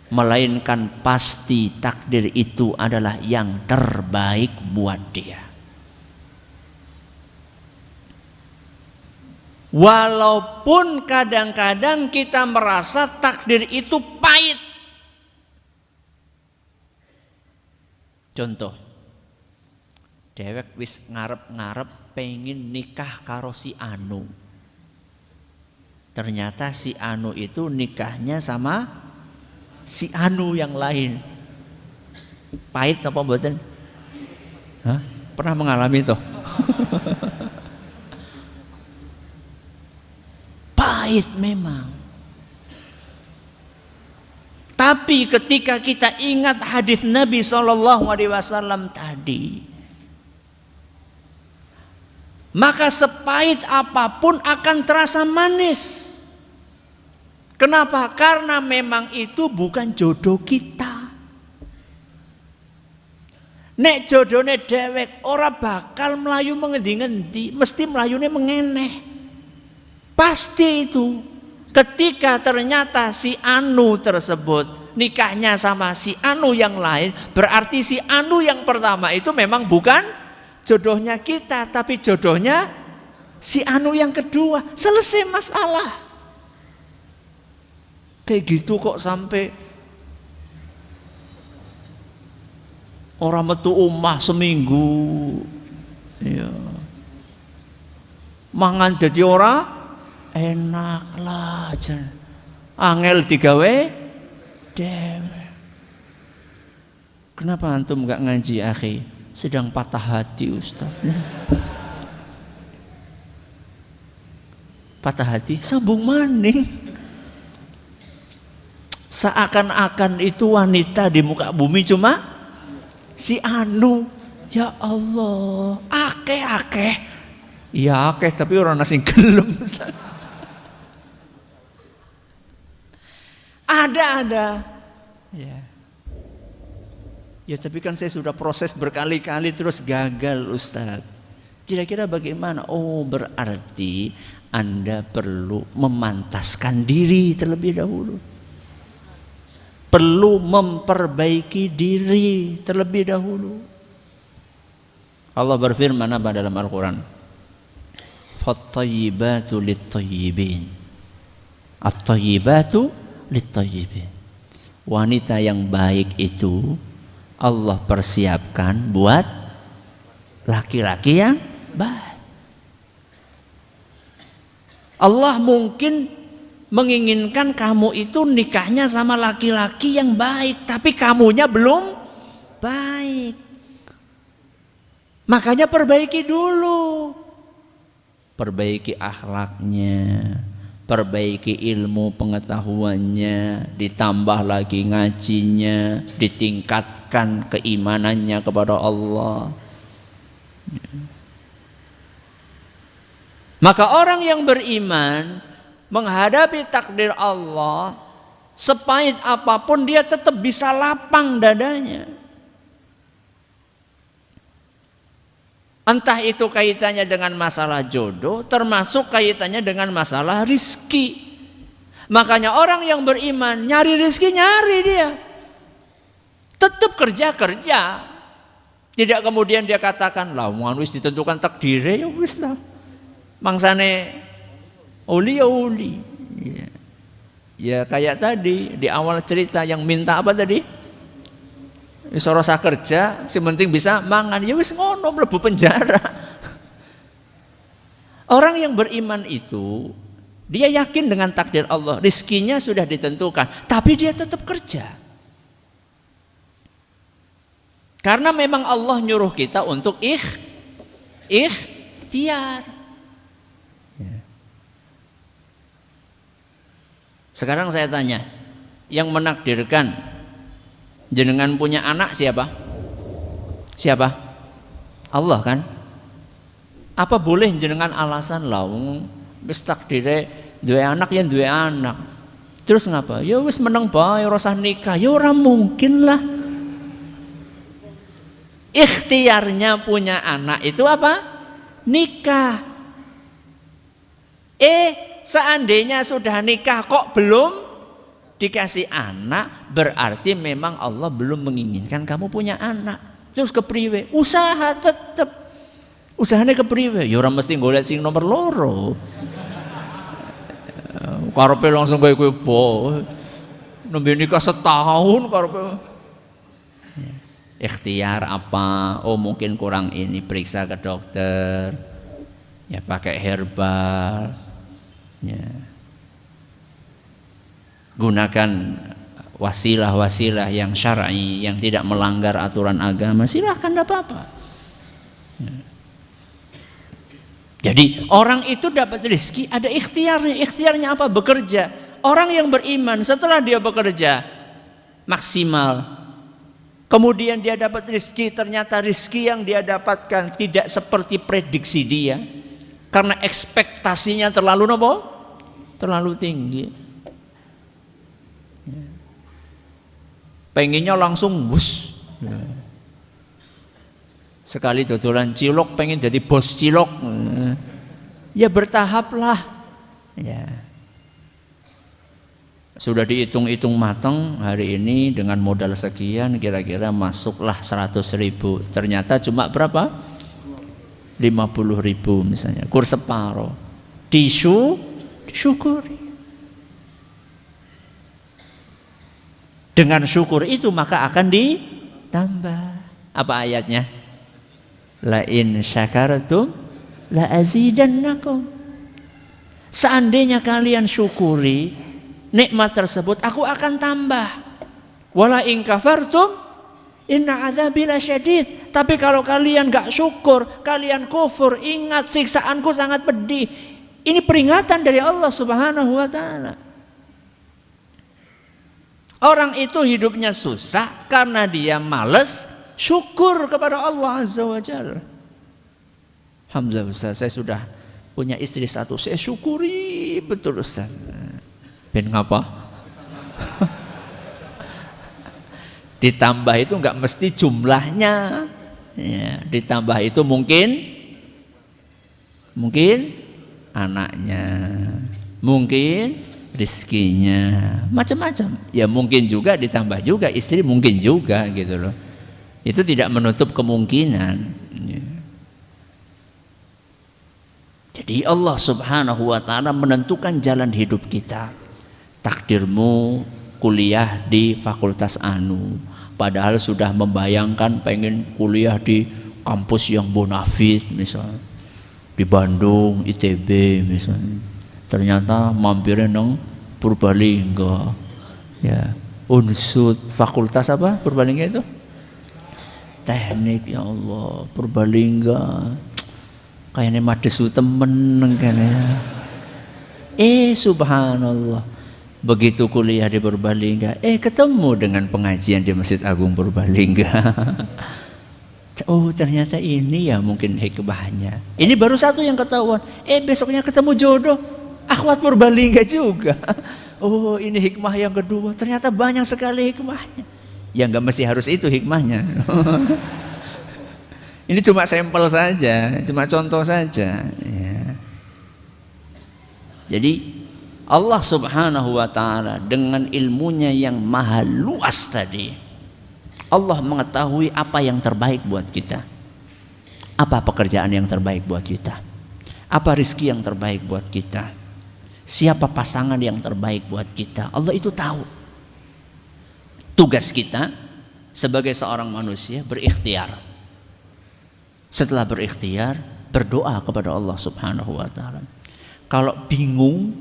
melainkan pasti takdir itu adalah yang terbaik buat dia. Walaupun kadang-kadang kita merasa takdir itu pahit. Contoh, dewek wis ngarep-ngarep pengen nikah karo si Anu. Ternyata si Anu itu nikahnya sama si Anu yang lain. Pahit apa mboten? Hah? Pernah mengalami toh? Pahit memang. Tapi ketika kita ingat hadis Nabi SAW tadi, maka sepahit apapun akan terasa manis. Kenapa? Karena memang itu bukan jodoh kita. Nek jodohnya dewek ora bakal melayu mengendi-ngendi, mesti melayune mengeneh. Pasti itu. Ketika ternyata si Anu tersebut nikahnya sama si Anu yang lain, berarti si Anu yang pertama itu memang bukan jodohnya kita, tapi jodohnya si Anu yang kedua. Selesai masalah. Kayak gitu kok sampai orang metu omah seminggu. Ya. Mangan jadi ora enak lah jan. Angel digawe dewe. Kenapa antum enggak ngaji akhi? Sedang patah hati Ustaz. Patah hati sambung maning. Seakan-akan itu wanita di muka bumi cuma si Anu. Ya Allah, akeh-akeh. Ya akeh tapi orang nasi gelem. Ada. Ya. Ya tapi kan saya sudah proses berkali-kali terus gagal Ustaz. Kira-kira bagaimana? Oh berarti Anda perlu memantaskan diri terlebih dahulu. Perlu memperbaiki diri terlebih dahulu. Allah berfirman apa dalam Al-Quran? Fattayyibatu lit-tayyibin. At-tayyibatu lit-tayyibin. Wanita yang baik itu Allah persiapkan buat laki-laki yang baik. Allah mungkin menginginkan kamu itu nikahnya sama laki-laki yang baik, tapi kamunya belum baik. Makanya perbaiki dulu. Perbaiki akhlaknya, perbaiki ilmu pengetahuannya, ditambah lagi ngajinya, ditingkatkan keimanannya kepada Allah. Maka orang yang beriman menghadapi takdir Allah, sepahit apapun dia tetap bisa lapang dadanya. Entah itu kaitannya dengan masalah jodoh, termasuk kaitannya dengan masalah rizki. Makanya orang yang beriman nyari rizki, nyari dia. Tetap kerja. Tidak kemudian dia katakan, lah wis ditentukan takdirnya ya wis lah. Mangsane uli ya uli. Ya kayak tadi di awal cerita yang minta apa tadi? Sorosa kerja, si penting bisa mangan. Ya wis ngono mlebu penjara. Orang yang beriman itu dia yakin dengan takdir Allah, rizkinya sudah ditentukan, tapi dia tetap kerja. Karena memang Allah nyuruh kita untuk ikhtiar. Sekarang saya tanya, yang menakdirkan jenengan punya anak siapa? Siapa? Allah kan? Apa boleh jenengan alasan lah wis takdire duwe anak ya duwe anak. Terus ngapa? Ya wis meneng bae ora usah nikah. Ya ora mungkin lah. Ikhtiarnya punya anak itu apa? Nikah. Seandainya sudah nikah kok belum dikasih anak, berarti memang Allah belum menginginkan kamu punya anak. Terus kepriwe? Usaha tetep. Usahanya kepriwe? Ya orang mesti golek sing nomor loro. Karepe langsung kowe po. Nembe nikah setahun karepe. Ikhtiar apa? Oh mungkin kurang ini, periksa ke dokter. Ya pakai herbal. Ya. Gunakan wasilah-wasilah yang syar'i, yang tidak melanggar aturan agama, silahkan, tidak apa-apa. Jadi orang itu dapat rezeki ada ikhtiarnya. Ikhtiarnya apa? Bekerja. Orang yang beriman setelah dia bekerja maksimal, kemudian dia dapat rezeki, ternyata rezeki yang dia dapatkan tidak seperti prediksi dia, karena ekspektasinya terlalu terlalu tinggi. Pengennya langsung wus. Sekali dodolan cilok pengen jadi bos cilok. Ya bertahap lah. Ya. Sudah dihitung-hitung matang, hari ini dengan modal sekian kira-kira masuklah 100.000. Ternyata cuma berapa? 50.000 misalnya, kur separuh. Disyukuri. Dengan syukur itu maka akan ditambah. Apa ayatnya? La in syakartum la azidannakum. Seandainya kalian syukuri nikmat tersebut, aku akan tambah. Wala in kafartum inna adzabi lasyadid. Tapi kalau kalian gak syukur, kalian kufur, ingat siksaanku sangat pedih. Ini peringatan dari Allah Subhanahu wa taala. Orang itu hidupnya susah karena dia malas syukur kepada Allah Azza wa Jalla. Alhamdulillah Ustaz, saya sudah punya istri satu, saya syukuri betul Ustaz. Ben ngapa? Ditambah itu enggak mesti jumlahnya. Ya, ditambah itu mungkin anaknya, mungkin rizkinya, macam-macam. Ya mungkin juga ditambah juga istri, mungkin juga gitu loh. Itu tidak menutup kemungkinan. Ya. Jadi Allah Subhanahu wa taala menentukan jalan hidup kita. Takdirmu kuliah di fakultas anu, padahal sudah membayangkan pengen kuliah di kampus yang bonafit misalnya, di Bandung, ITB misalnya. Ternyata mampirnya nang Purbalingga. Ya, Unsud, fakultas apa Purbalingga itu? Teknik, ya Allah, Purbalingga. Kayaknya madesu temen kayaknya. Subhanallah. Begitu kuliah di Purbalingga, ketemu dengan pengajian di Masjid Agung Purbalingga. Oh ternyata ini ya mungkin hikmahnya. Ini baru satu yang ketahuan. Besoknya ketemu jodoh, akhwat Purbalingga juga. Oh ini hikmah yang kedua. Ternyata banyak sekali hikmahnya. Ya nggak mesti harus itu hikmahnya. Ini cuma sampel saja, cuma contoh saja. Ya. Jadi Allah Subhanahu wa taala dengan ilmunya yang maha luas tadi, Allah mengetahui apa yang terbaik buat kita. Apa pekerjaan yang terbaik buat kita? Apa rizki yang terbaik buat kita? Siapa pasangan yang terbaik buat kita? Allah itu tahu. Tugas kita sebagai seorang manusia berikhtiar. Setelah berikhtiar, berdoa kepada Allah Subhanahu wa taala. Kalau bingung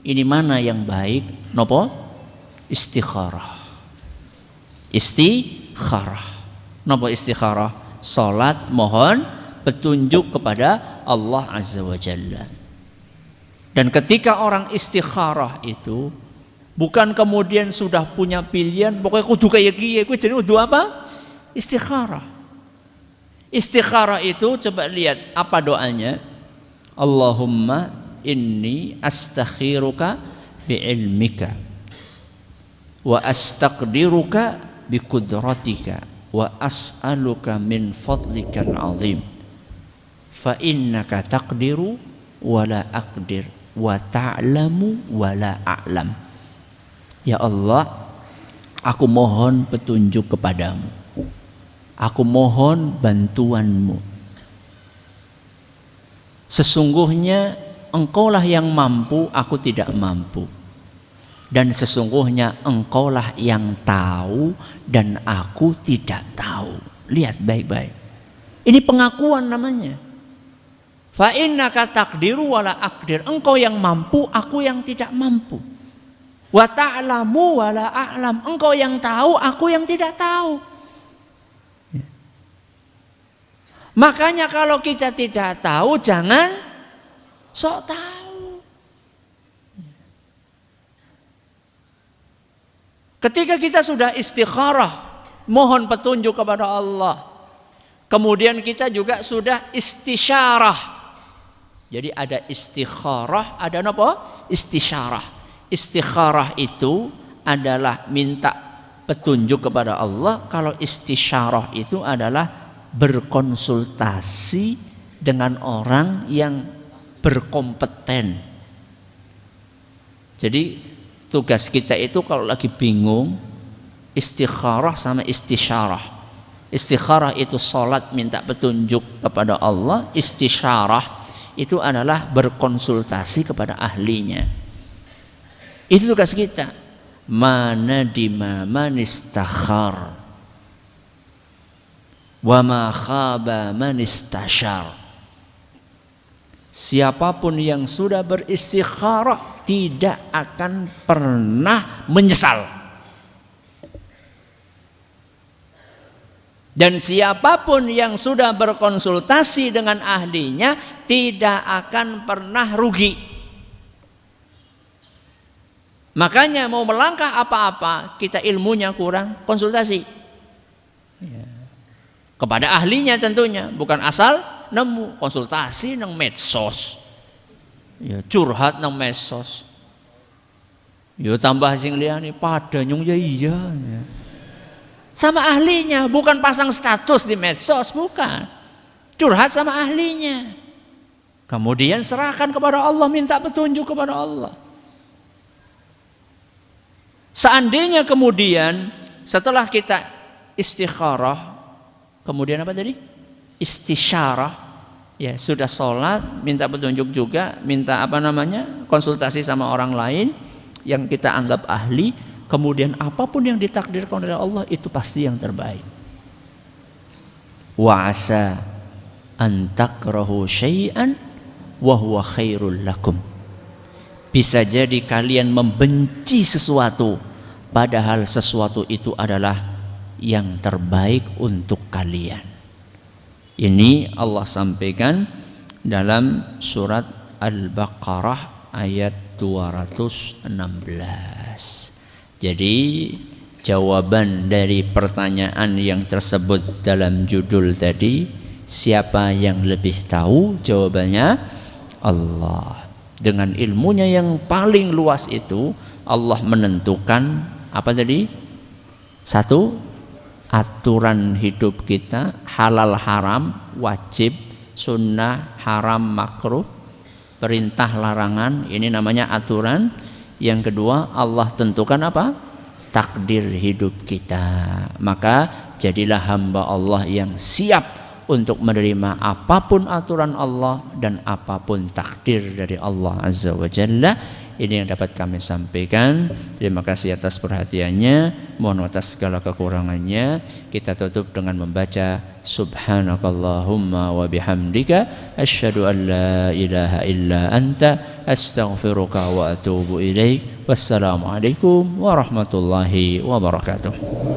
ini mana yang baik, nopo? Istikharah. Istikharah. Nopo istikharah? Salat mohon petunjuk kepada Allah Azza wa Jalla. Dan ketika orang istikharah itu bukan kemudian sudah punya pilihan, pokoknya kudu kayak kiye, kuwi jenenge kudu apa? Istikharah. Istikharah itu coba lihat apa doanya. Allahumma inni astakhiruka bi'ilmika wa astaqdiruka biqudratika wa as'aluka min fadlikal azim fa innaka taqdiru wa la aqdir wa ta'lamu wa la a'lam. Ya Allah, aku mohon petunjuk kepadamu, aku mohon bantuanmu. Sesungguhnya Engkaulah yang mampu, aku tidak mampu. Dan sesungguhnya Engkaulah yang tahu dan aku tidak tahu. Lihat baik-baik. Ini pengakuan namanya. Fa innaka taqdiru wa la aqdir. Engkau yang mampu, aku yang tidak mampu. Wa ta'lamu wa la a'lam. Engkau yang tahu, aku yang tidak tahu. Makanya kalau kita tidak tahu, jangan sok tahu. Ketika kita sudah istikharah, mohon petunjuk kepada Allah. Kemudian kita juga sudah istisyarah. Jadi ada istikharah, ada apa? Istisyarah. Istikharah itu adalah minta petunjuk kepada Allah. Kalau istisyarah itu adalah berkonsultasi dengan orang yang berkompeten. Jadi Tugas kita itu kalau lagi bingung, istikharah sama istisyarah. Istikharah itu sholat minta petunjuk kepada Allah. Istisyarah itu adalah berkonsultasi kepada ahlinya. Itu tugas kita. Mana dima man istakhar wa ma khaba man istasyar. Siapapun yang sudah beristikharah tidak akan pernah menyesal. Dan siapapun yang sudah berkonsultasi dengan ahlinya tidak akan pernah rugi. Makanya mau melangkah apa-apa, kita ilmunya kurang, konsultasi. Kepada ahlinya tentunya, bukan asal nemu konsultasi nang medsos. Ya curhat nang medsos. Ya tambah sing liyane padanyung ya iya. Sama ahlinya, bukan pasang status di medsos, bukan. Curhat sama ahlinya. Kemudian serahkan kepada Allah, minta petunjuk kepada Allah. Seandainya kemudian setelah kita istikharah, kemudian apa tadi? Istisyarah, ya sudah sholat, minta petunjuk juga, minta konsultasi sama orang lain yang kita anggap ahli. Kemudian apapun yang ditakdirkan oleh Allah itu pasti yang terbaik. Wa asa an takrahu syai'an wa huwa khairul lakum. Bisa jadi kalian membenci sesuatu padahal sesuatu itu adalah yang terbaik untuk kalian. Ini Allah sampaikan dalam surat Al-Baqarah ayat 216. Jadi jawaban dari pertanyaan yang tersebut dalam judul tadi, siapa yang lebih tahu? Jawabannya Allah. Dengan ilmunya yang paling luas itu, Allah menentukan apa tadi? Satu, aturan hidup kita, halal haram, wajib, sunnah, haram, makruh, perintah, larangan, ini namanya aturan. Yang kedua, Allah tentukan apa? Takdir hidup kita. Maka jadilah hamba Allah yang siap untuk menerima apapun aturan Allah dan apapun takdir dari Allah Azza wa Jalla. Ini yang dapat kami sampaikan. Terima kasih atas perhatiannya. Mohon atas segala kekurangannya. Kita tutup dengan membaca Subhanakallahumma wa bihamdika asyhadu an la ilaha illa anta astaghfiruka wa atubu ilaik. Wassalamualaikum warahmatullahi wabarakatuh.